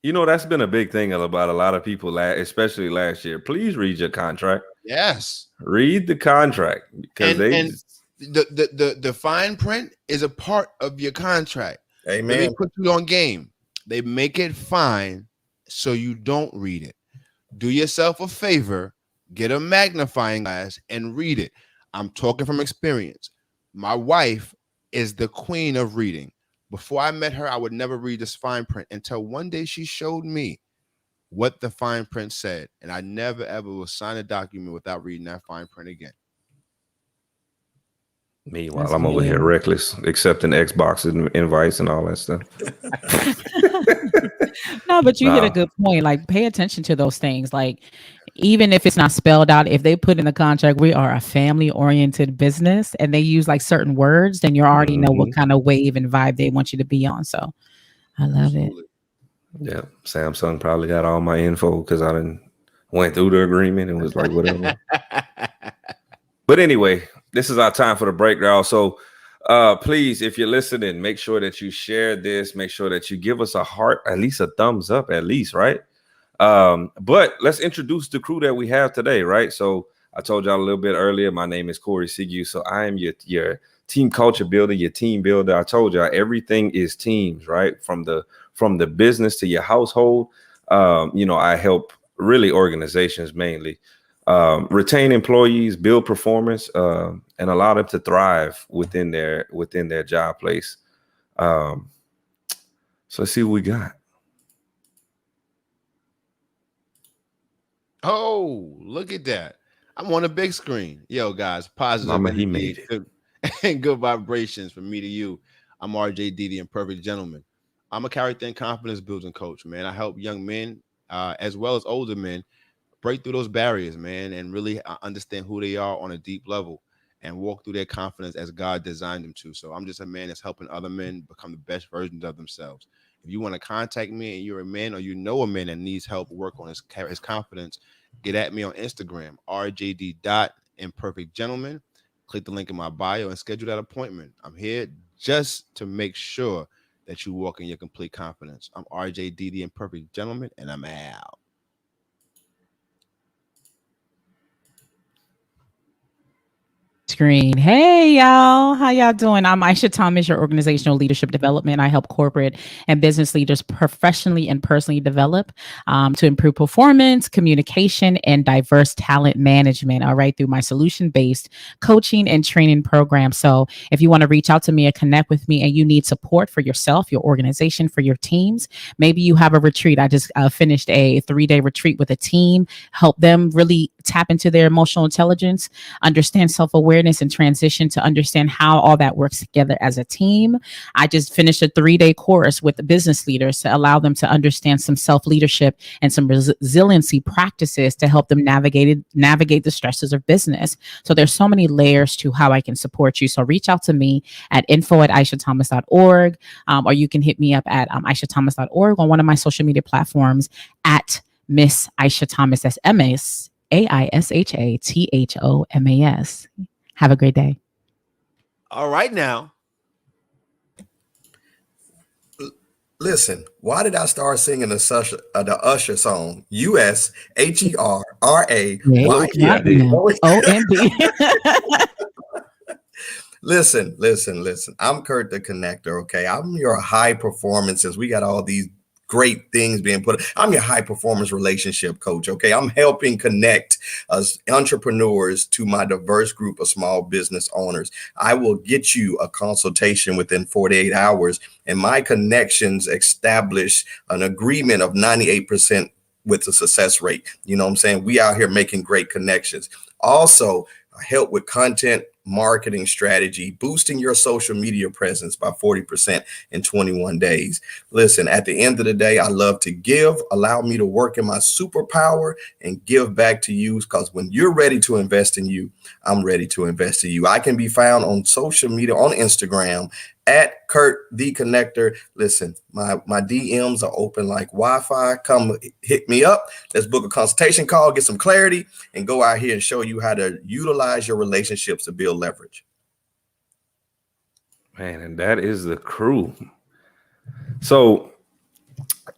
You know, that's been a big thing about a lot of people, especially last year. Please read your contract. Yes. Read the contract, because And the fine print is a part of your contract. Amen. They put you on game. They make it fine so you don't read it. Do yourself a favor, get a magnifying glass and read it. I'm talking from experience. My wife is the queen of reading. Before I met her, I would never read this fine print until one day she showed me what the fine print said. And I never, ever will sign a document without reading that fine print again. Meanwhile, That's I'm over here reckless, accepting Xbox invites and all that stuff. No, but you hit a good point. Like, pay attention to those things. Like, even if it's not spelled out, if they put in the contract, we are a family-oriented business, and they use like certain words, then you already know what kind of wave and vibe they want you to be on. So, I love it. Yeah, Samsung probably got all my info because I didn't went through the agreement and was like, whatever. But anyway, this is our time for the break, y'all. So please, if you're listening, make sure that you share this. Make sure that you give us a heart, at least a thumbs up, at least, right? But let's introduce the crew that we have today, right? So I told y'all a little bit earlier, my name is Corey Sigu. So I am your team culture builder, your team builder. I told y'all everything is teams, right? From the business to your household. I help really organizations mainly retain employees, build performance, and allow them to thrive within their job place. So let's see what we got. Oh, look at that. I'm on a big screen. Yo, guys, positive Mama, he energy made it. and good vibrations from me to you. I'm RJD, the Imperfect Gentleman. I'm a character and confidence building coach, man. I help young men as well as older men break through those barriers, man, and really understand who they are on a deep level and walk through their confidence as God designed them to. So I'm just a man that's helping other men become the best versions of themselves. If you want to contact me and you're a man or you know a man that needs help work on his confidence, get at me on Instagram, rjd.imperfectgentleman. Click the link in my bio and schedule that appointment. I'm here just to make sure that you walk in your complete confidence. I'm RJ DD and Perfect Gentleman, and I'm out. Screen. Hey y'all, how y'all doing? I'm Aisha Thomas, your organizational leadership development. I help corporate and business leaders professionally and personally develop to improve performance, communication, and diverse talent management. All right, through my solution-based coaching and training program. So if you want to reach out to me and connect with me, and you need support for yourself, your organization, for your teams, maybe you have a retreat. I just finished a 3-day retreat with a team, help them really tap into their emotional intelligence, understand self-awareness, and transition to understand how all that works together as a team. I just finished a 3-day course with the business leaders to allow them to understand some self-leadership and some resiliency practices to help them navigate the stresses of business. So there's so many layers to how I can support you. So reach out to me at info@aishathomas.org, or you can hit me up at aishathomas.org on one of my social media platforms at Miss Aisha Thomas. That's MSAISHATHOMAS. Have a great day. All right now. Listen, why did I start singing the Usher song? USHERRAY. OMB. Listen. I'm Kurt the Connector. Okay, I'm your high performance. Since we got all these great things being put, I'm your high performance relationship coach. Okay, I'm helping connect us entrepreneurs to my diverse group of small business owners. I will get you a consultation within 48 hours, and my connections establish an agreement of 98% with the success rate. You know what I'm saying? We out here making great connections. Also, I help with content marketing strategy, boosting your social media presence by 40% in 21 days. Listen, at the end of the day, I love to give. Allow me to work in my superpower and give back to you, because when you're ready to invest in you, I'm ready to invest in you. I can be found on social media, on Instagram at Kurt the Connector. Listen, my DMs are open like Wi-Fi. Come hit me up. Let's book a consultation call, get some clarity, and go out here and show you how to utilize your relationships to build leverage. Man, and that is the crew. So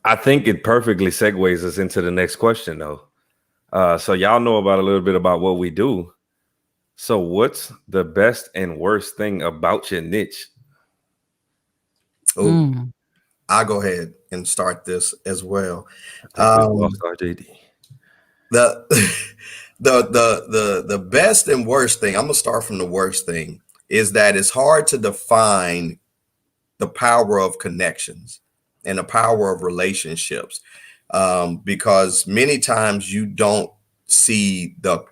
I think it perfectly segues us into the next question, though. So y'all know about a little bit about what we do. So what's the best and worst thing about your niche? I'll go ahead and start this as well. RJD. The best and worst thing, I'm gonna start from the worst thing, is that it's hard to define the power of connections and the power of relationships, because many times you don't see the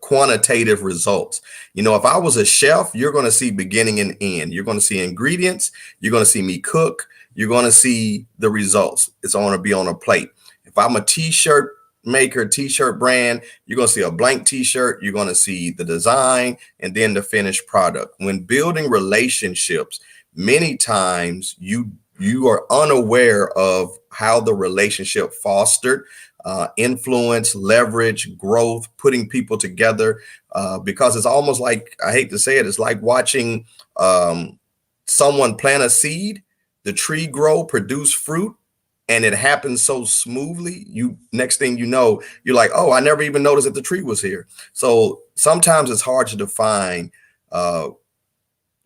quantitative results. You know, if I was a chef, you're going to see beginning and end. You're going to see ingredients. You're going to see me cook. You're going to see the results. It's going to be on a plate. If I'm a t-shirt maker, t-shirt brand, you're going to see a blank t-shirt. You're going to see the design and then the finished product. When building relationships, many times you are unaware of how the relationship fostered influence, leverage, growth, putting people together, because it's almost like, I hate to say it, it's like watching someone plant a seed, the tree grow, produce fruit, and it happens so smoothly. Next thing you know, you're like, oh, I never even noticed that the tree was here. So sometimes it's hard to define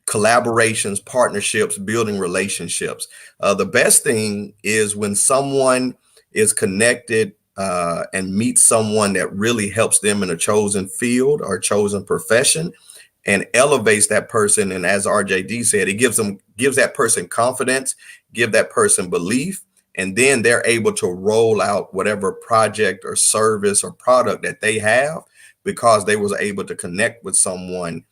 collaborations, partnerships, building relationships. The best thing is when someone is connected and meets someone that really helps them in a chosen field or chosen profession and elevates that person. And as RJD said, it gives that person confidence, give that person belief, and then they're able to roll out whatever project or service or product that they have because they was able to connect with someone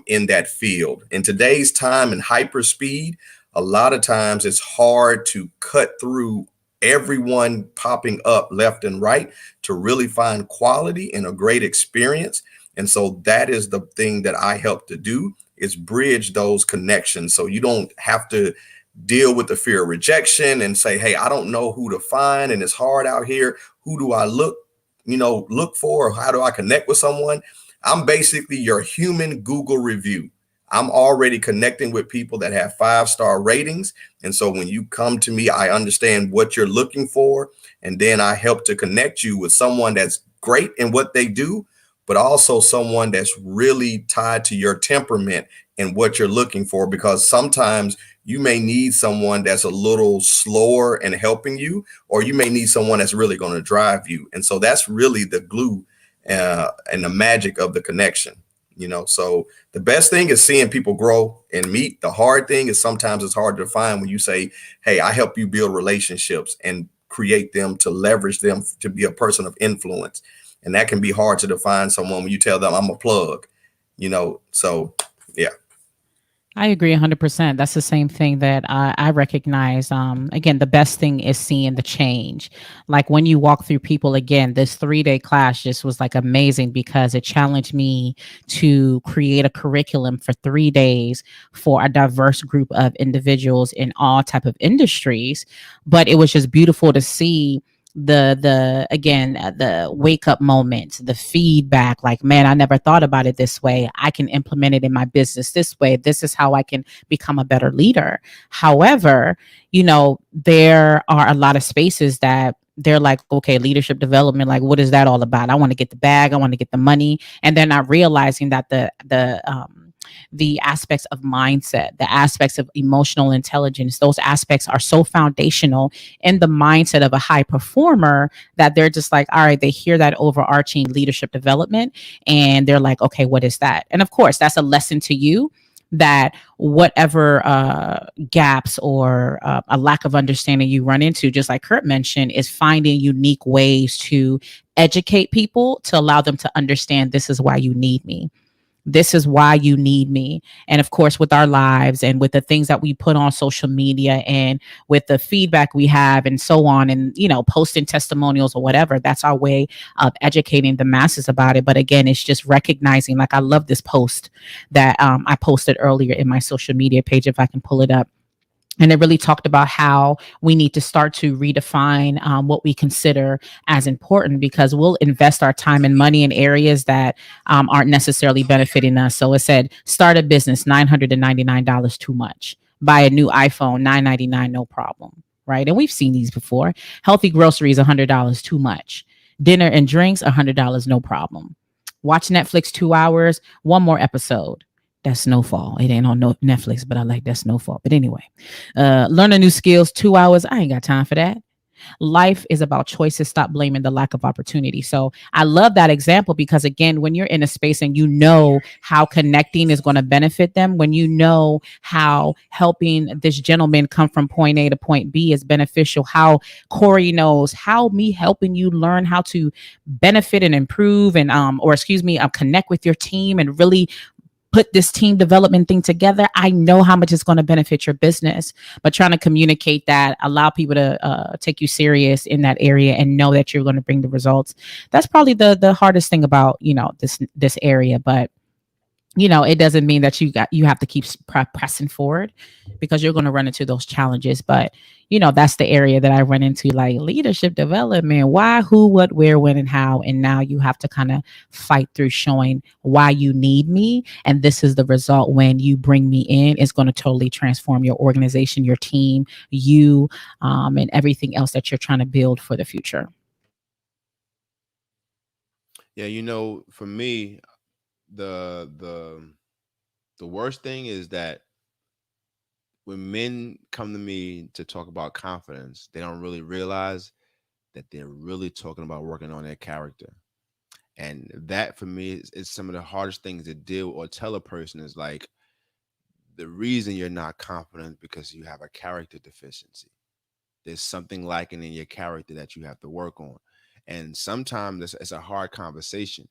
in that field. In today's time and hyper speed, a lot of times it's hard to cut through everyone popping up left and right to really find quality and a great experience. And so that is the thing that I help to do, is bridge those connections. So you don't have to deal with the fear of rejection and say, hey, I don't know who to find and it's hard out here. Who do I look for? Or how do I connect with someone? I'm basically your human Google review. I'm already connecting with people that have 5-star ratings. And so when you come to me, I understand what you're looking for. And then I help to connect you with someone that's great in what they do, but also someone that's really tied to your temperament and what you're looking for. Because sometimes you may need someone that's a little slower in helping you, or you may need someone that's really going to drive you. And so that's really the glue and the magic of the connection. So the best thing is seeing people grow and meet. The hard thing is sometimes it's hard to find when you say, hey, I help you build relationships and create them to leverage them to be a person of influence. And that can be hard to define someone when you tell them I'm a plug, so yeah. I agree 100%. That's the same thing that I recognize. Again, the best thing is seeing the change. Like when you walk through people, again, this 3-day class just was like amazing because it challenged me to create a curriculum for 3 days for a diverse group of individuals in all type of industries. But it was just beautiful to see the wake up moment, the feedback, like, man, I never thought about it this way. I can implement it in my business this way. This is how I can become a better leader. However, there are a lot of spaces that they're like, okay, leadership development, like, what is that all about? I want to get the bag, I want to get the money. And they're not realizing that the aspects of mindset, the aspects of emotional intelligence, those aspects are so foundational in the mindset of a high performer that they're just like, all right, they hear that overarching leadership development and they're like, okay, what is that? And of course, that's a lesson to you that whatever gaps or a lack of understanding you run into, just like Kurt mentioned, is finding unique ways to educate people to allow them to understand this is why you need me. This is why you need me. And of course, with our lives and with the things that we put on social media and with the feedback we have and so on, and, posting testimonials or whatever, that's our way of educating the masses about it. But again, it's just recognizing, like, I love this post that I posted earlier in my social media page, if I can pull it up. And it really talked about how we need to start to redefine what we consider as important, because we'll invest our time and money in areas that aren't necessarily benefiting us. So it said, start a business, $999 too much. Buy a new iPhone, $999, no problem. Right. And we've seen these before. Healthy groceries, $100 too much. Dinner and drinks, $100, no problem. Watch Netflix 2 hours, one more episode. That's Snowfall. It ain't on Netflix, but I like that Snowfall. But anyway, learn a new skills, 2 hours. I ain't got time for that. Life is about choices. Stop blaming the lack of opportunity. So I love that example because, again, when you're in a space and you know how connecting is going to benefit them, when you know how helping this gentleman come from point A to point B is beneficial, how Corey knows how me helping you learn how to benefit and improve and connect with your team and really put this team development thing together, I know how much it's going to benefit your business. But trying to communicate that, allow people to take you serious in that area and know that you're going to bring the results. That's probably the hardest thing about, this area. But it doesn't mean that you have to keep pressing forward, because you're going to run into those challenges. But that's the area that I run into, like leadership development, why, who, what, where, when, and how. And now you have to kind of fight through showing why you need me, and this is the result when you bring me in. It's going to totally transform your organization, your team, and everything else that you're trying to build for the future. Yeah, for me, the worst thing is that when men come to me to talk about confidence, they don't really realize that they're really talking about working on their character. And that for me is some of the hardest things to deal or tell a person is like, the reason you're not confident because you have a character deficiency. There's something lacking in your character that you have to work on. And sometimes it's a hard conversation.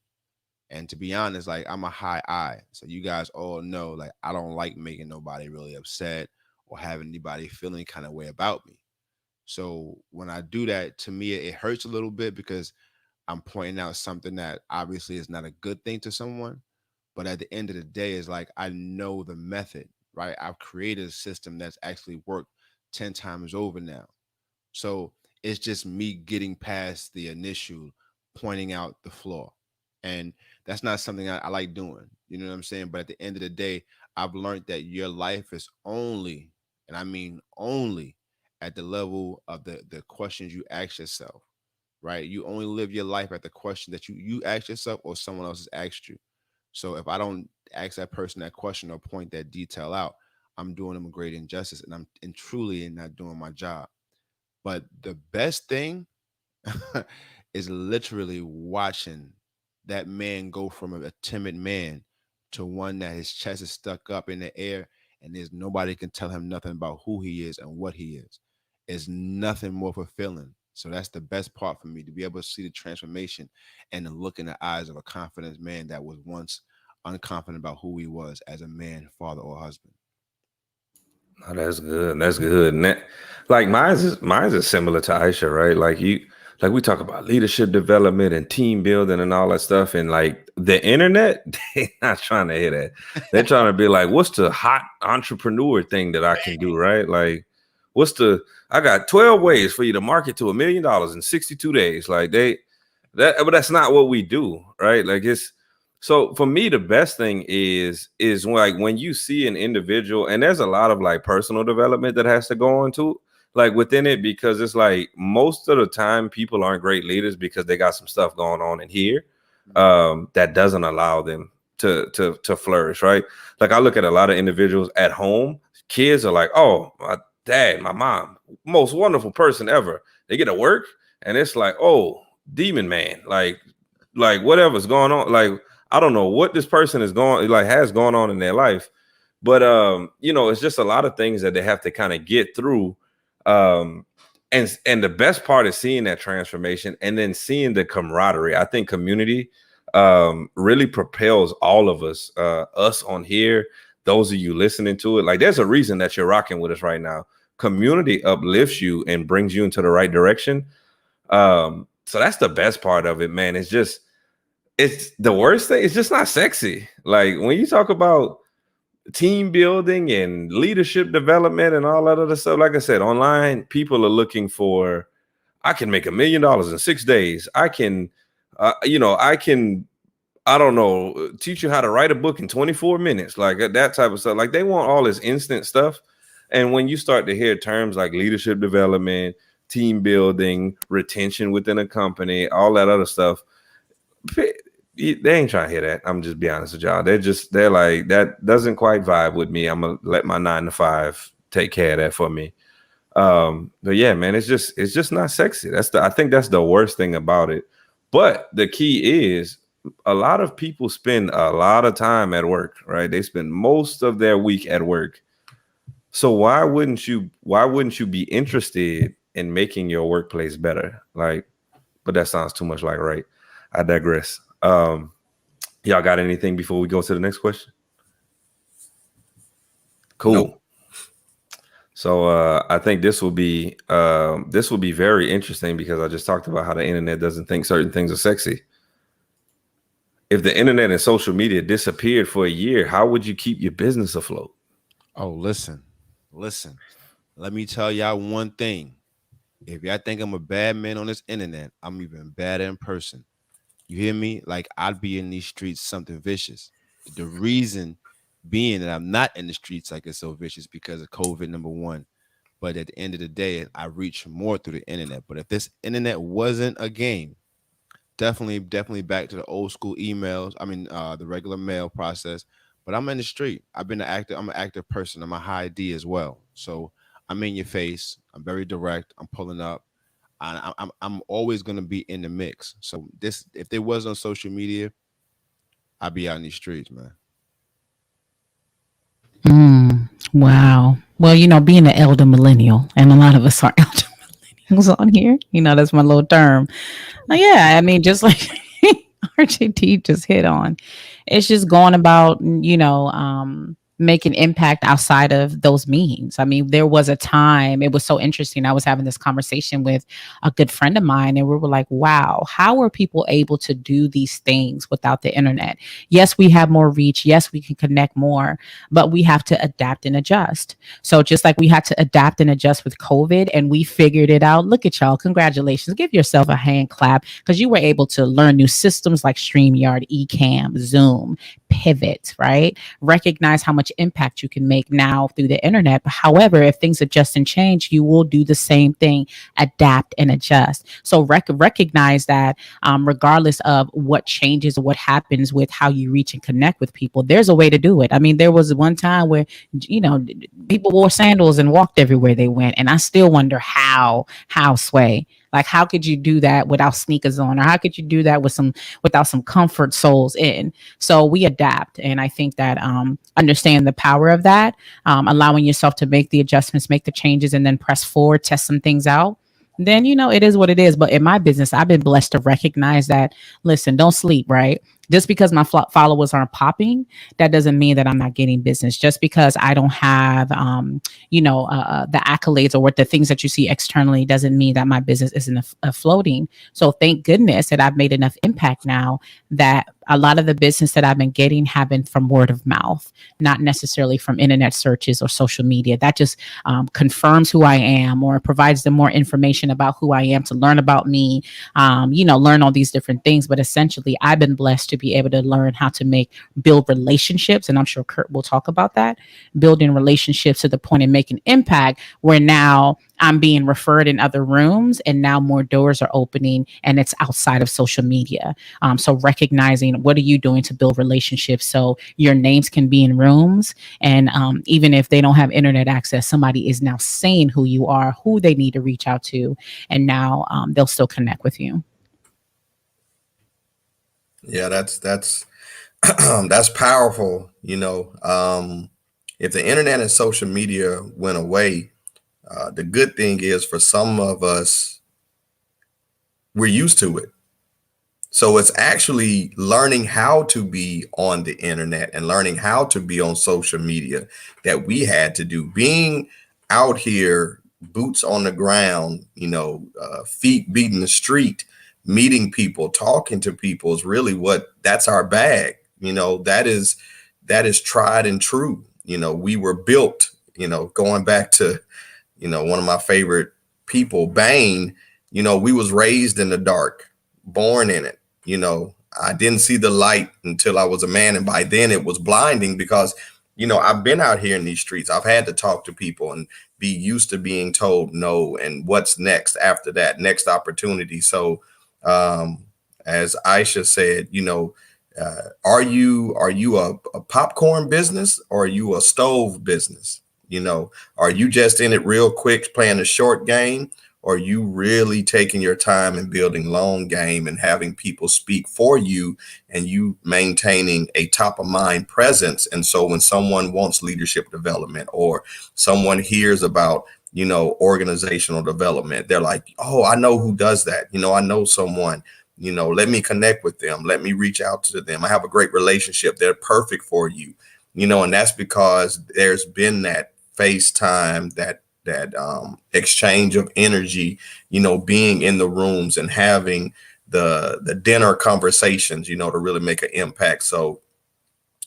And to be honest, like, I'm a high I. So you guys all know, like, I don't like making nobody really upset or having anybody feeling kind of way about me. So when I do that, to me, it hurts a little bit because I'm pointing out something that obviously is not a good thing to someone. But at the end of the day, it's like, I know the method, right? I've created a system that's actually worked 10 times over now. So it's just me getting past the initial pointing out the flaw. And that's not something I like doing. You know what I'm saying? But at the end of the day, I've learned that your life is only, and I mean only, at the level of the questions you ask yourself, right? You only live your life at the question that you ask yourself or someone else has asked you. So if I don't ask that person that question or point that detail out, I'm doing them a great injustice, and I'm truly not doing my job. But the best thing is literally watching that man go from a timid man to one that his chest is stuck up in the air and there's nobody can tell him nothing about who he is and what he is. Is nothing more fulfilling. So that's the best part for me, to be able to see the transformation and the look in the eyes of a confident man that was once unconfident about who he was as a man, father, or husband. Oh, that's good. That's good. And that, like mine's is similar to Aisha, right? Like we talk about leadership development and team building and all that stuff. And like the internet, they're not trying to hear that. They're trying to be like, what's the hot entrepreneur thing that I can do, right? Like, I got 12 ways for you to market to $1 million in 62 days. Like but that's not what we do, right? Like so for me, the best thing is like when you see an individual, and there's a lot of like personal development that has to go into like within it, because it's like most of the time people aren't great leaders because they got some stuff going on in here that doesn't allow them to flourish, right? Like I look at a lot of individuals at home, kids are like, oh, my dad, my mom, most wonderful person ever. They get to work and it's like, oh, demon man, like whatever's going on, like I don't know what this person has gone on in their life, but it's just a lot of things that they have to kind of get through. And the best part is seeing that transformation and then seeing the camaraderie. I think community really propels all of us, us on here, those of you listening to it. Like there's a reason that you're rocking with us right now. Community uplifts you and brings you into the right direction. So that's the best part of it, man. It's the worst thing. It's just not sexy. Like when you talk about team building and leadership development and all that other stuff, like I said, online, people are looking for, I can make $1 million in 6 days. I can, I don't know, teach you how to write a book in 24 minutes, like that type of stuff. Like they want all this instant stuff. And when you start to hear terms like leadership development, team building, retention within a company, all that other stuff, they ain't trying to hear that. I'm just be honest with y'all. They're like, that doesn't quite vibe with me. I'm gonna let my 9 to 5 take care of that for me. But yeah, man, it's just not sexy. I think that's the worst thing about it. But the key is a lot of people spend a lot of time at work, right? They spend most of their week at work. So why wouldn't you be interested in making your workplace better? Like, but that sounds too much like right. I digress. Y'all got anything before we go to the next question? Cool. Nope. So I think this will be very interesting because I just talked about how the internet doesn't think certain things are sexy. If the internet and social media disappeared for a year, how would you keep your business afloat? Oh, listen. Let me tell y'all one thing. If y'all think I'm a bad man on this internet, I'm even badder in person. You hear me? Like I'd be in these streets something vicious. The reason being that I'm not in the streets like it's so vicious because of COVID, number one. But at the end of the day, I reach more through the internet. But if this internet wasn't a game, definitely back to the old school emails. I mean, the regular mail process. But I'm in the street. I've been an actor. I'm an active person. I'm a high D as well. So I'm in your face. I'm very direct. I'm pulling up. I'm always going to be in the mix. So if there was on social media, I'd be out in these streets, man. Wow. Well, being an elder millennial, and a lot of us are elder millennials on here, that's my little term. Yeah, I mean, just like RJT just hit on, it's just going about, make an impact outside of those means. I mean, there was a time, it was so interesting. I was having this conversation with a good friend of mine, and we were like, wow, how are people able to do these things without the internet? Yes, we have more reach. Yes, we can connect more, but we have to adapt and adjust. So just like we had to adapt and adjust with COVID and we figured it out, look at y'all. Congratulations. Give yourself a hand clap because you were able to learn new systems like StreamYard, Ecamm, Zoom, Pivot, right? Recognize how much impact you can make now through the internet. But however, if things adjust and change, you will do the same thing, adapt and adjust. So recognize that regardless of what changes or what happens with how you reach and connect with people, there's a way to do it. I mean, there was one time where, people wore sandals and walked everywhere they went. And I still wonder how Sway, like, how could you do that without sneakers on, or how could you do that without some comfort soles in? So we adapt, and I think that understand the power of that, allowing yourself to make the adjustments, make the changes, and then press forward, test some things out. Then it is what it is. But in my business, I've been blessed to recognize that. Listen, don't sleep, right? Just because my followers aren't popping, that doesn't mean that I'm not getting business. Just because I don't have, the accolades or what the things that you see externally doesn't mean that my business isn't floating. So thank goodness that I've made enough impact now that a lot of the business that I've been getting have been from word of mouth, not necessarily from internet searches or social media. That just confirms who I am, or provides them more information about who I am to learn about me, learn all these different things. But essentially, I've been blessed to be able to learn how to build relationships. And I'm sure Kurt will talk about that, building relationships to the point of making impact where now I'm being referred in other rooms, and now more doors are opening, and it's outside of social media. So recognizing what are you doing to build relationships so your names can be in rooms, and even if they don't have internet access, somebody is now saying who you are, who they need to reach out to, and now they'll still connect with you. Yeah, that's that's powerful. If the internet and social media went away, the good thing is for some of us, we're used to it. So it's actually learning how to be on the internet and learning how to be on social media that we had to do. Being out here, boots on the ground, feet beating the street, meeting people, talking to people is really that's our bag. That is tried and true. We were built, going back to, one of my favorite people, Bane, we was raised in the dark, born in it. I didn't see the light until I was a man. And by then it was blinding because, I've been out here in these streets. I've had to talk to people and be used to being told no. And what's next after that, next opportunity. So as Aisha said, are you a popcorn business, or are you a stove business? Are you just in it real quick, playing a short game? Or are you really taking your time and building long game and having people speak for you, and you maintaining a top of mind presence? And so when someone wants leadership development, or someone hears about, organizational development, they're like, oh, I know who does that. I know someone, let me connect with them. Let me reach out to them. I have a great relationship. They're perfect for you, and that's because there's been that FaceTime, that exchange of energy, being in the rooms and having the dinner conversations, to really make an impact. So,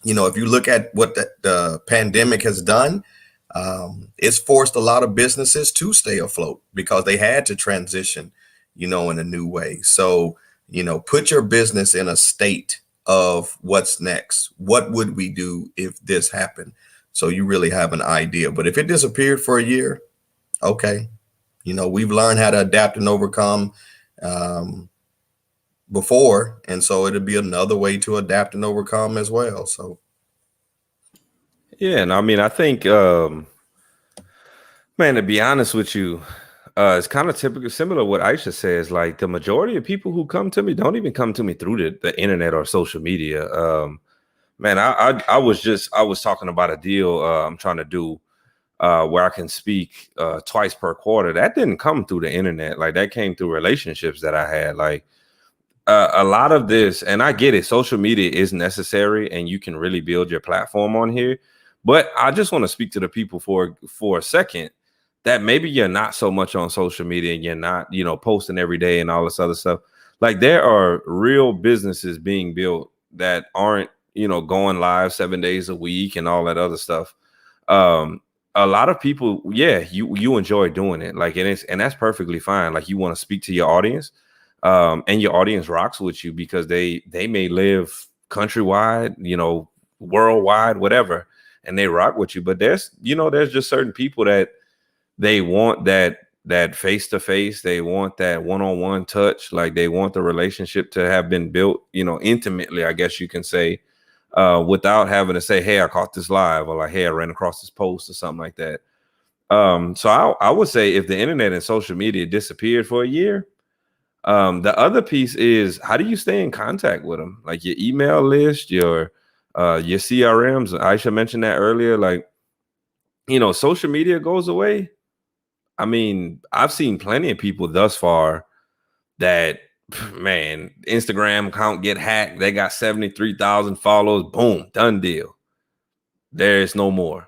if you look at what the pandemic has done, it's forced a lot of businesses to stay afloat because they had to transition, in a new way. So, put your business in a state of what's next. What would we do if this happened? So you really have an idea. But if it disappeared for a year, okay, we've learned how to adapt and overcome before. And so it'll be another way to adapt and overcome as well. So. Yeah. And I mean, I think, man, to be honest with you, it's kind of similar to what Aisha says. Like, the majority of people who come to me don't even come to me through the internet or social media. Man, I was talking about a deal I'm trying to do where I can speak twice per quarter. That didn't come through the internet. Like, that came through relationships that I had. Like, a lot of this, and I get it, social media is necessary and you can really build your platform on here. But I just want to speak to the people for a second that maybe you're not so much on social media and you're not, posting every day and all this other stuff. Like there are real businesses being built that aren't, going live 7 days a week and all that other stuff. A lot of people, yeah, you enjoy doing it. Like, and that's perfectly fine. Like you want to speak to your audience, and your audience rocks with you because they may live countrywide, worldwide, whatever, and they rock with you. But there's just certain people that they want that face to face. They want that one-on-one touch. Like they want the relationship to have been built, intimately, I guess you can say, without having to say, hey, I caught this live, or like, hey, I ran across this post or something like that. So I would say if the internet and social media disappeared for a year, the other piece is, how do you stay in contact with them? Like your email list, your CRMs. Aisha mentioned that earlier. Like, social media goes away. I mean, I've seen plenty of people thus far that, man, Instagram account get hacked. They got 73,000 followers. Boom, done deal. There's no more,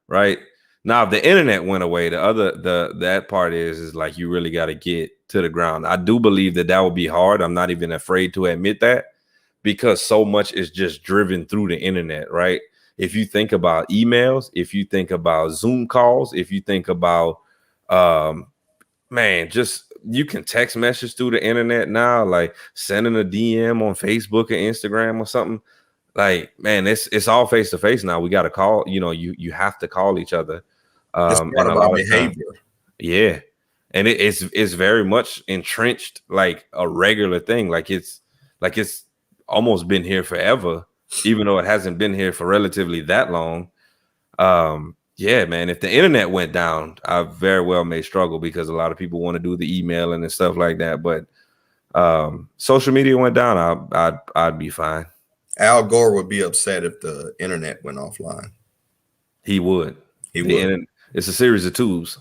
right? Now, if the internet went away, that part is like you really got to get to the ground. I do believe that would be hard. I'm not even afraid to admit that, because so much is just driven through the internet, right? If you think about emails, if you think about Zoom calls, if you think about, man, just you can text message through the internet now, like sending a DM on Facebook or Instagram or something. Like, man, it's all face to face now. We got to call, you have to call each other. It's part of our behavior. Yeah. And it's very much entrenched, like a regular thing. Like it's almost been here forever, even though it hasn't been here for relatively that long. Yeah, man, if the internet went down, I very well may struggle, because a lot of people want to do the emailing and stuff like that. But social media went down, I'd be fine. Al Gore would be upset if the internet went offline. He would. It's a series of tubes.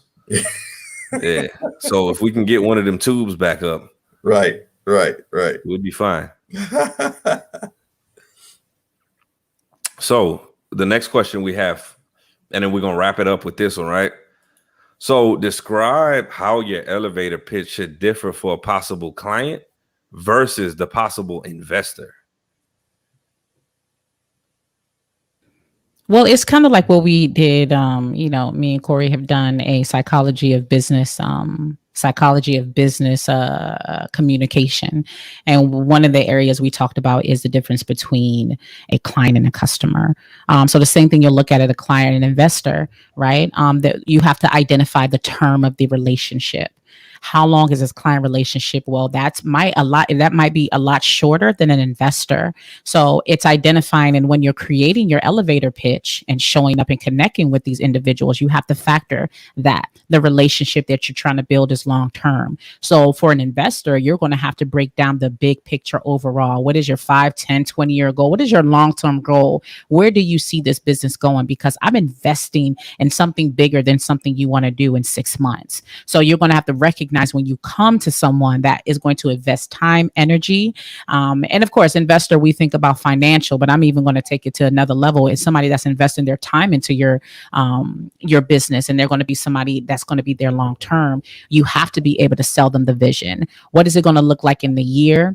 Yeah. So if we can get one of them tubes back up, right, we'd be fine. So the next question we have, and then we're going to wrap it up with this one, right? So describe how your elevator pitch should differ for a possible client versus the possible investor. Well, it's kind of like what we did. Me and Corey have done a psychology of business communication. And one of the areas we talked about is the difference between a client and a customer. So the same thing you'll look at a client and investor, right? That you have to identify the term of the relationship. How long is this client relationship? Well, that might be a lot shorter than an investor. So it's identifying, and when you're creating your elevator pitch and showing up and connecting with these individuals, you have to factor that the relationship that you're trying to build is long term. So for an investor, you're going to have to break down the big picture overall. What is your 5, 10, 20-year goal? What is your long-term goal? Where do you see this business going? Because I'm investing in something bigger than something you want to do in 6 months. So you're going to have to recognize when you come to someone that is going to invest time, energy, and of course, investor, we think about financial, but I'm even going to take it to another level. It's somebody that's investing their time into your business, and they're going to be somebody that's going to be there long term. You have to be able to sell them the vision. What is it going to look like in the year?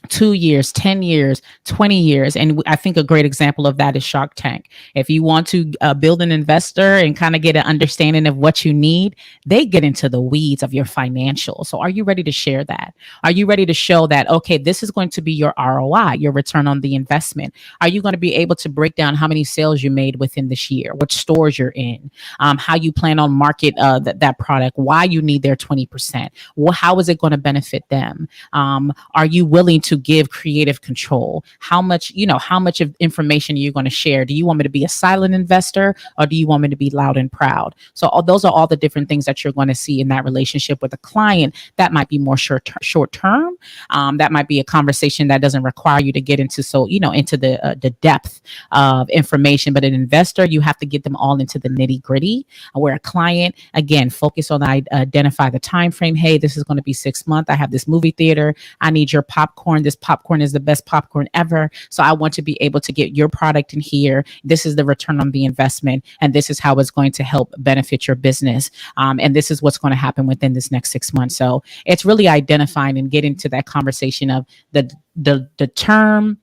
2 years, 10 years, 20 years. And I think a great example of that is Shark Tank. If you want to build an investor and kind of get an understanding of what you need, they get into the weeds of your financials. So are you ready to share that? Are you ready to show that, okay, this is going to be your ROI, your return on the investment? Are you going to be able to break down how many sales you made within this year, which stores you're in, how you plan on market that product, why you need their 20%? Well, how is it going to benefit them? Are you willing to give creative control? How much of information are you going to share? Do you want me to be a silent investor, or do you want me to be loud and proud? So those are all the different things that you're going to see in that relationship with a client. That might be more short term. That might be a conversation that doesn't require you to get into the depth of information. But an investor, you have to get them all into the nitty gritty. Where a client, again, focus on identify the time frame. Hey, this is going to be 6 months. I have this movie theater. I need your popcorn. This popcorn is the best popcorn ever. So I want to be able to get your product in here. This is the return on the investment, and this is how it's going to help benefit your business. And this is what's going to happen within this next 6 months. So it's really identifying and getting to that conversation of the term,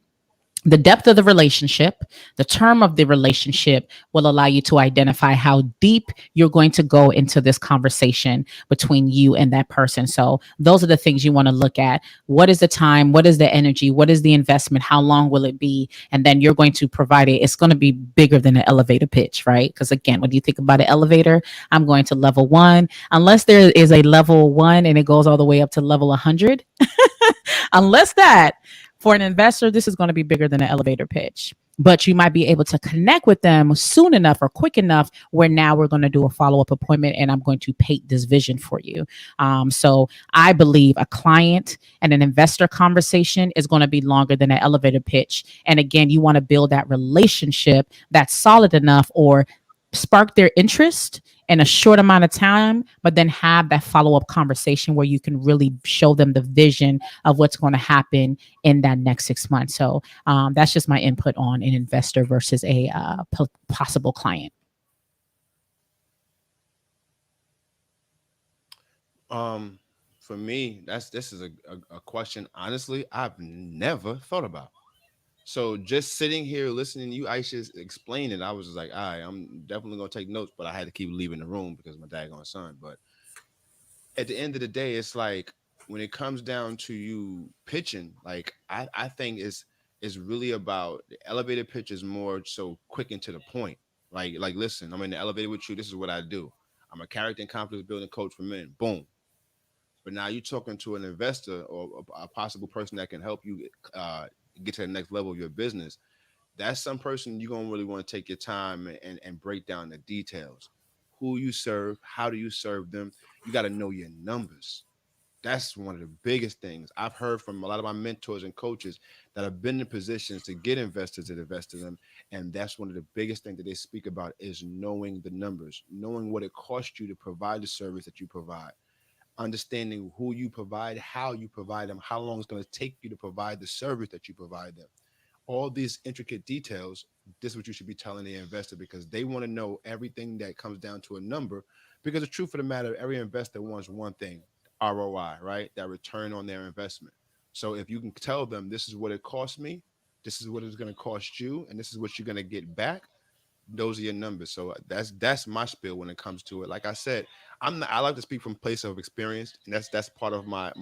the depth of the relationship, the term of the relationship will allow you to identify how deep you're going to go into this conversation between you and that person. So those are the things you want to look at. What is the time? What is the energy? What is the investment? How long will it be? And then you're going to provide it. It's going to be bigger than an elevator pitch, right? Because again, when you think about an elevator, I'm going to level 1. Unless there is a level 1 and it goes all the way up to level 100, unless that, for an investor, this is going to be bigger than an elevator pitch, but you might be able to connect with them soon enough or quick enough where now we're going to do a follow-up appointment and I'm going to paint this vision for you. So I believe a client and an investor conversation is going to be longer than an elevator pitch. And again, you want to build that relationship that's solid enough or spark their interest in a short amount of time, but then have that follow-up conversation where you can really show them the vision of what's going to happen in that next 6 months. So that's just my input on an investor versus a possible client. For me, this is a question, honestly, I've never thought about. So just sitting here listening to you, Aisha, explain it, I was just like, all right, I'm definitely gonna take notes, but I had to keep leaving the room because of my daggone son. But at the end of the day, it's like when it comes down to you pitching, like I think it's really about the elevator pitch is more so quick and to the point. Like listen, I'm in the elevator with you. This is what I do. I'm a character and confidence building coach for men. Boom. But now you're talking to an investor or a possible person that can help you get to the next level of your business. That's some person you're going to really want to take your time and break down the details. Who you serve, how do you serve them? You got to know your numbers. That's one of the biggest things. I've heard from a lot of my mentors and coaches that have been in positions to get investors to invest in them. And that's one of the biggest things that they speak about is knowing the numbers, knowing what it costs you to provide the service that you provide, understanding who you provide, how you provide them, how long it's going to take you to provide the service that you provide them. All these intricate details, this is what you should be telling the investor because they want to know everything that comes down to a number. Because the truth of the matter, every investor wants one thing, ROI, right? That return on their investment. So if you can tell them this is what it cost me, this is what it's going to cost you, and this is what you're going to get back, those are your numbers. So that's my spiel when it comes to it. Like I said, I like to speak from a place of experience, and that's part of my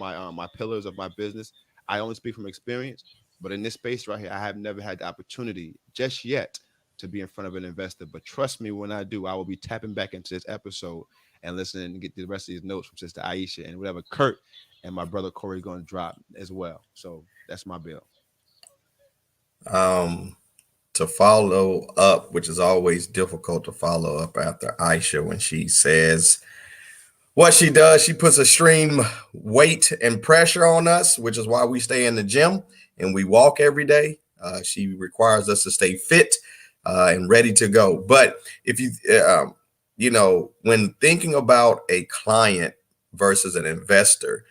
pillars of my business. I only speak from experience, but in this space right here, I have never had the opportunity just yet to be in front of an investor. But trust me, when I do, I will be tapping back into this episode and listening and get the rest of these notes from Sister Aisha and whatever Kurt and my brother Corey going to drop as well. So that's my bill. To follow up, which is always difficult to follow up after Aisha when she says what she does, she puts extreme weight and pressure on us, which is why we stay in the gym and we walk every day. She requires us to stay fit and ready to go. But if you, when thinking about a client versus an investor,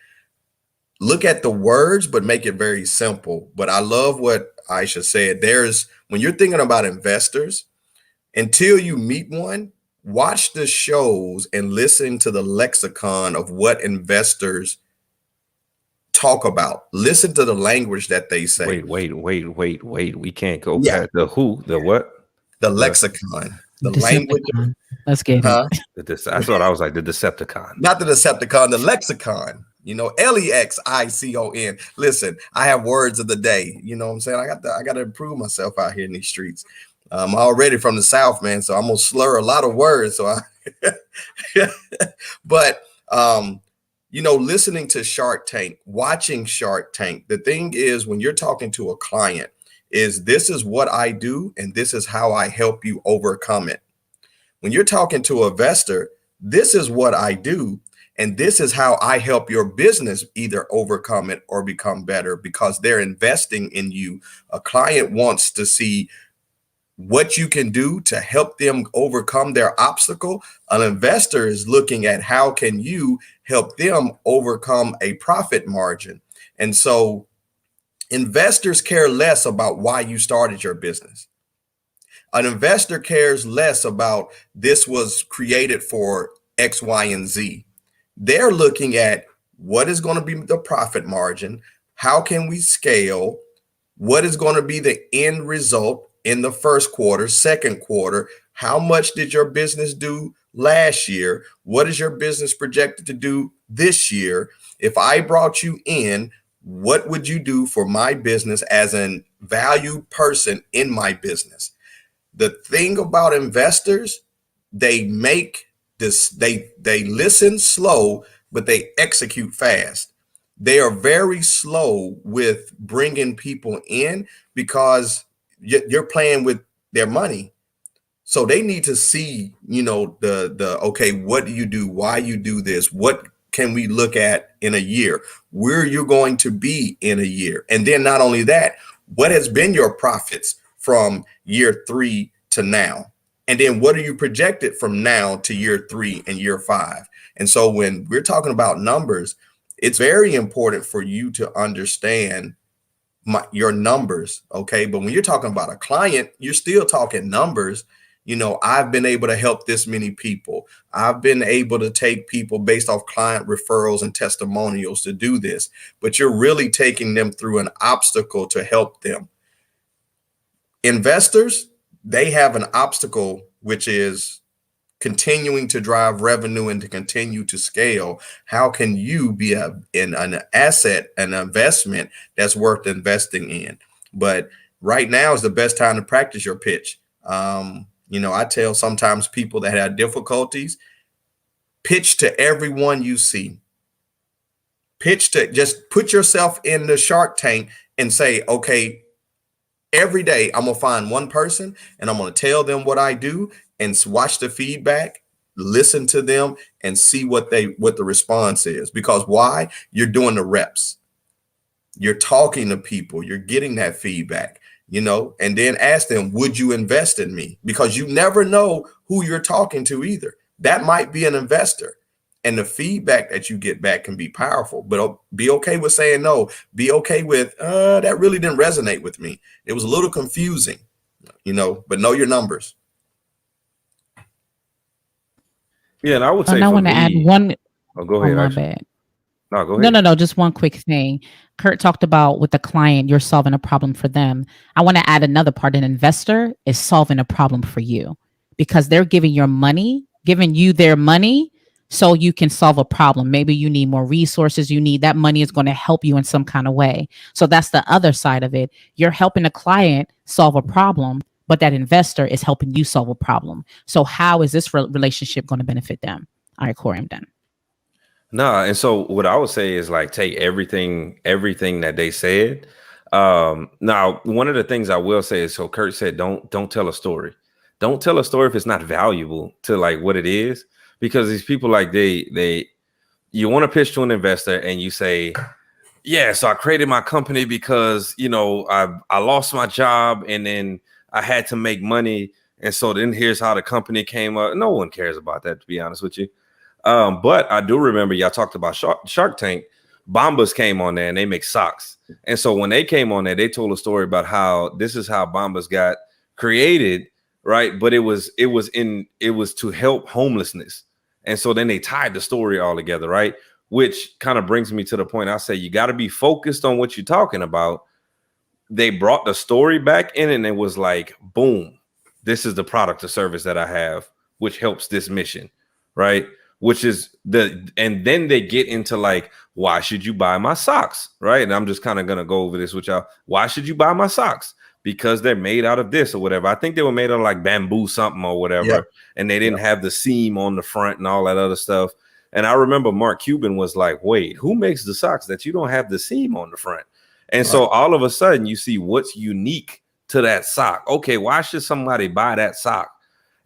look at the words, but make it very simple. But I love what Aisha said. When you're thinking about investors, until you meet one, watch the shows and listen to the lexicon of what investors talk about. Listen to the language that they say. Wait. We can't go past the who, the what? The lexicon, the Decepticon. language. Let's get it. I thought I was like the Decepticon. Not the Decepticon, the lexicon. Lexicon. Listen, I have words of the day. You know what I'm saying? I got to improve myself out here in these streets. I'm already from the South, man, so I'm gonna slur a lot of words. But listening to Shark Tank, watching Shark Tank, the thing is when you're talking to a client, this is what I do and this is how I help you overcome it. When you're talking to an investor, this is what I do. And this is how I help your business either overcome it or become better because they're investing in you. A client wants to see what you can do to help them overcome their obstacle. An investor is looking at how can you help them overcome a profit margin. And so Investors care less about why you started your business. An investor cares less about this was created for X, Y, and Z. They're looking at what is going to be the profit margin, how can we scale, what is going to be the end result in the first quarter, second quarter, how much did your business do last year, what is your business projected to do this year? If I brought you in, what would you do for my business as a valued person in my business? The thing about investors, they make this, they listen slow, but they execute fast. They are very slow with bringing people in because you're playing with their money. So they need to see, you know, okay, what do you do? Why you do this? What can we look at in a year? Where you're going to be in a year? And then not only that, what has been your profits from year 3 to now? And then what are you projected from now to year 3 and year 5? And so when we're talking about numbers, it's very important for you to understand your numbers. Okay. But when you're talking about a client, you're still talking numbers. You know, I've been able to help this many people. I've been able to take people based off client referrals and testimonials to do this, but you're really taking them through an obstacle to help them. Investors, they have an obstacle, which is continuing to drive revenue and to continue to scale. How can you be an asset, an investment that's worth investing in? But right now is the best time to practice your pitch. You know, I tell sometimes people that have difficulties, pitch to everyone you see. Pitch to, just put yourself in the Shark Tank and say, okay, every day I'm gonna find one person and I'm gonna tell them what I do and watch the feedback, listen to them and see what the response is. Because why? You're doing the reps. You're talking to people, you're getting that feedback, you know, and then ask them, would you invest in me? Because you never know who you're talking to either. That might be an investor. And the feedback that you get back can be powerful, but be okay with saying no. Be okay with, that really didn't resonate with me. It was a little confusing, you know, but know your numbers. Yeah, and I would say And I want to add one. Oh, go ahead. Oh, my bad. No, go ahead. No. Just one quick thing. Kurt talked about with the client, you're solving a problem for them. I want to add another part. An investor is solving a problem for you because they're giving you their money so you can solve a problem. Maybe you need more resources. You need that money is going to help you in some kind of way. So that's the other side of it. You're helping a client solve a problem, but that investor is helping you solve a problem. So how is this relationship going to benefit them? All right, Corey, I'm done. No, and so what I would say is like take everything that they said. Now, one of the things I will say is, so Kurt said, don't tell a story. Don't tell a story if it's not valuable to like what it is, because these people like you want to pitch to an investor and you say, yeah, so I created my company because, you know, I lost my job and then I had to make money. And so then here's how the company came up. No one cares about that, to be honest with you. But I do remember y'all talked about Shark Tank. Bombas came on there and they make socks. And so when they came on there, they told a story about how this is how Bombas got created, right? But it was to help homelessness. And so then they tied the story all together, right? Which kind of brings me to the point I say you got to be focused on what you're talking about. They brought the story back in and it was like, boom, this is the product or service that I have, which helps this mission, right? Which is and then they get into like, why should you buy my socks? Right. And I'm just kind of going to go over this with y'all. Why should you buy my socks? Because they're made out of this or whatever. I think they were made out of like bamboo something or whatever. Yep. And they didn't have the seam on the front and all that other stuff. And I remember Mark Cuban was like, wait, who makes the socks that you don't have the seam on the front? And so all of a sudden you see what's unique to that sock. Okay, why should somebody buy that sock?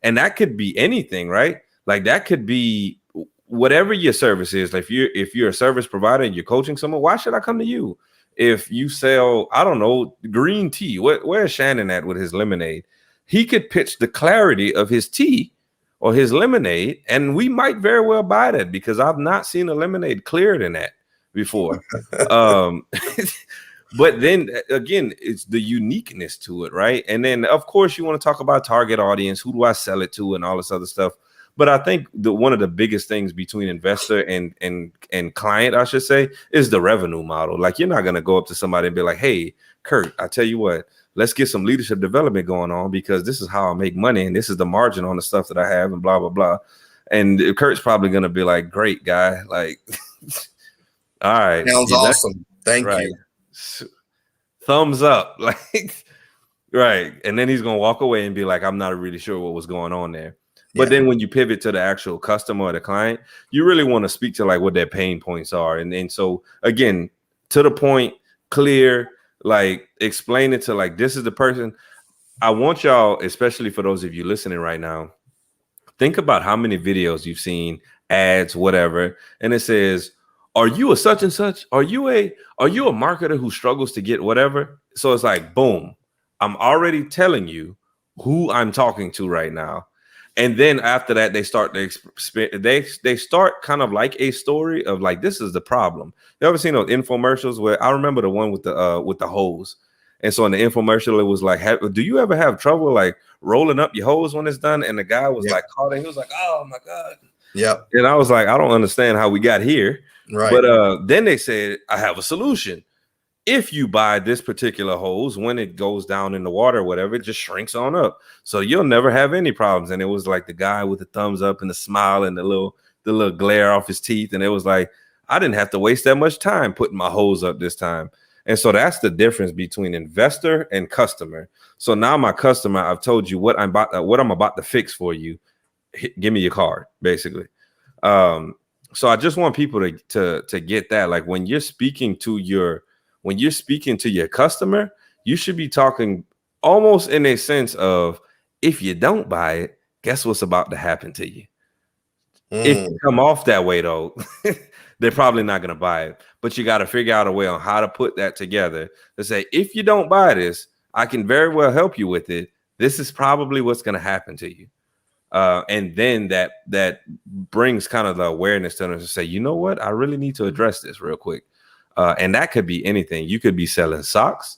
And that could be anything, right? Like that could be whatever your service is. Like if you're a service provider and you're coaching someone, why should I come to you? If you sell, I don't know, green tea, where's Shannon at with his lemonade? He could pitch the clarity of his tea or his lemonade, and we might very well buy that because I've not seen a lemonade clearer than that before. But then again, it's the uniqueness to it, right? And then of course you want to talk about target audience, who do I sell it to, and all this other stuff. But I think one of the biggest things between investor and client, I should say, is the revenue model. Like, you're not gonna go up to somebody and be like, "Hey, Kurt, I tell you what, let's get some leadership development going on, because this is how I make money, and this is the margin on the stuff that I have, and blah blah blah." And Kurt's probably gonna be like, "Great, guy, like, all right, Sounds awesome. Thank you. Thumbs up." Like, right. And then he's gonna walk away and be like, "I'm not really sure what was going on there." But then when you pivot to the actual customer or the client, you really want to speak to like what their pain points are. And so again, to the point, clear, like explain it to like, this is the person. I want y'all, especially for those of you listening right now, think about how many videos you've seen, ads, whatever, and it says, "Are you a such and such? Are you a marketer who struggles to get whatever?" So it's like, boom, I'm already telling you who I'm talking to right now. And then after that, they start they start kind of like a story of like, this is the problem. You ever seen those infomercials where, I remember the one with the hose. And so in the infomercial, it was like, do you ever have trouble like rolling up your hose when it's done? And the guy was like caught, and he was like, "Oh my God." Yeah. And I was like, I don't understand how we got here. Right. But then they said, "I have a solution. If you buy this particular hose, when it goes down in the water or whatever, it just shrinks on up. So you'll never have any problems." And it was like the guy with the thumbs up and the smile and the little glare off his teeth. And it was like, I didn't have to waste that much time putting my hose up this time. And so that's the difference between investor and customer. So now my customer, I've told you what I'm about to fix for you. Give me your card, basically. So I just want people to get that. Like, when you're speaking to your customer, you should be talking almost in a sense of, if you don't buy it, guess what's about to happen to you? If you come off that way, though, they're probably not going to buy it. But you got to figure out a way on how to put that together to say, if you don't buy this, I can very well help you with it. This is probably what's going to happen to you. And then that brings kind of the awareness to them to say, you know what, I really need to address this real quick. And that could be anything. You could be selling socks.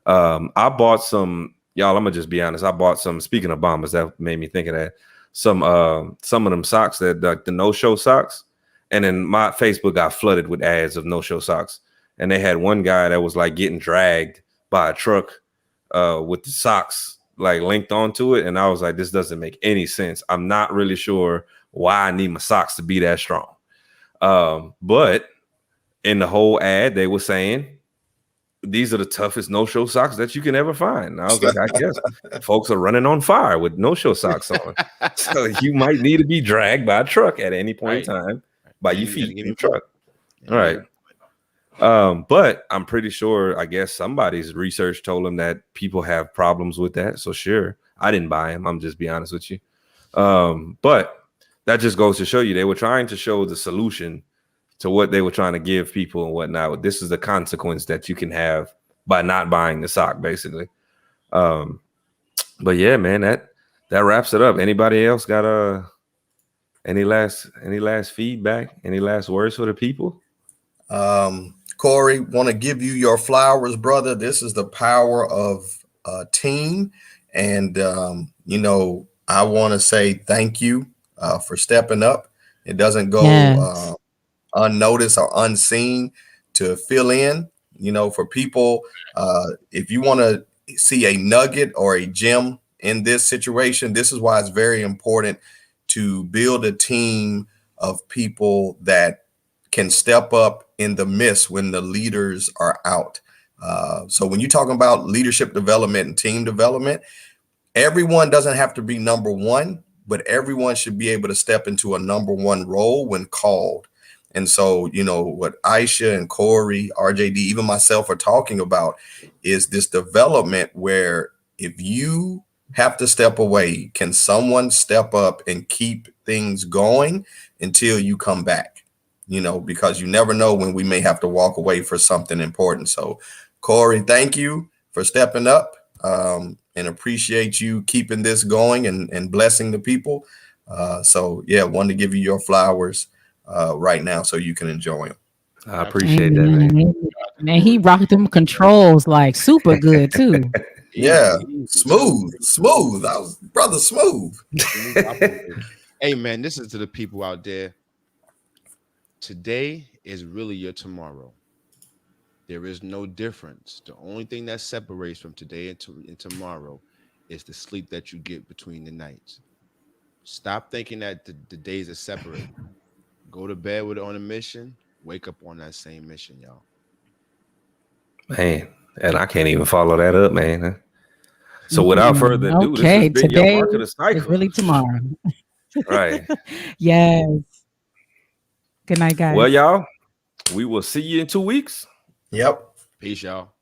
I bought some, y'all, I'm gonna just be honest. I bought some, speaking of bombers, that made me think of that. Some of them socks, that the no-show socks. And then my Facebook got flooded with ads of no-show socks. And they had one guy that was like getting dragged by a truck with the socks like linked onto it. And I was like, this doesn't make any sense. I'm not really sure why I need my socks to be that strong. But in the whole ad, they were saying, these are the toughest no-show socks that you can ever find. And I was like, I guess folks are running on fire with no-show socks on. So you might need to be dragged by a truck at any point in time by your feet in the truck. All right. But I'm pretty sure, I guess somebody's research told them that people have problems with that. So sure, I didn't buy them. I'm just be honest with you. But that just goes to show you, they were trying to show the solution to what they were trying to give people and whatnot. This is the consequence that you can have by not buying the sock, basically. But yeah, man, that wraps it up. Anybody else got any last feedback? Any last words for the people? Corey, want to give you your flowers, brother. This is the power of a team. And, I want to say thank you for stepping up. It doesn't go unnoticed or unseen to fill in, for people. If you want to see a nugget or a gem in this situation, this is why it's very important to build a team of people that can step up in the midst when the leaders are out. So when you're talking about leadership development and team development, everyone doesn't have to be number one, but everyone should be able to step into a number one role when called. And so, what Aisha and Corey, RJD, even myself are talking about is this development where if you have to step away, can someone step up and keep things going until you come back? Because you never know when we may have to walk away for something important. So, Corey, thank you for stepping up and appreciate you keeping this going and blessing the people. So, yeah, wanted to give you your flowers right now so you can enjoy them. I appreciate that, man. Amen. And he rocked them controls like super good too. Yeah, Easy. smooth. I was brother smooth. Hey man, this is to the people out there. Today is really your tomorrow. There is no difference. The only thing that separates from today and tomorrow is the sleep that you get between the nights. Stop thinking that the days are separate. Go to bed on a mission, wake up on that same mission, y'all. Man, and I can't even follow that up, man. So without further ado, this has been your Marketers Cypher. It's really tomorrow. Right. Yes. Good night, guys. Well, y'all, we will see you in 2 weeks. Yep. Peace, y'all.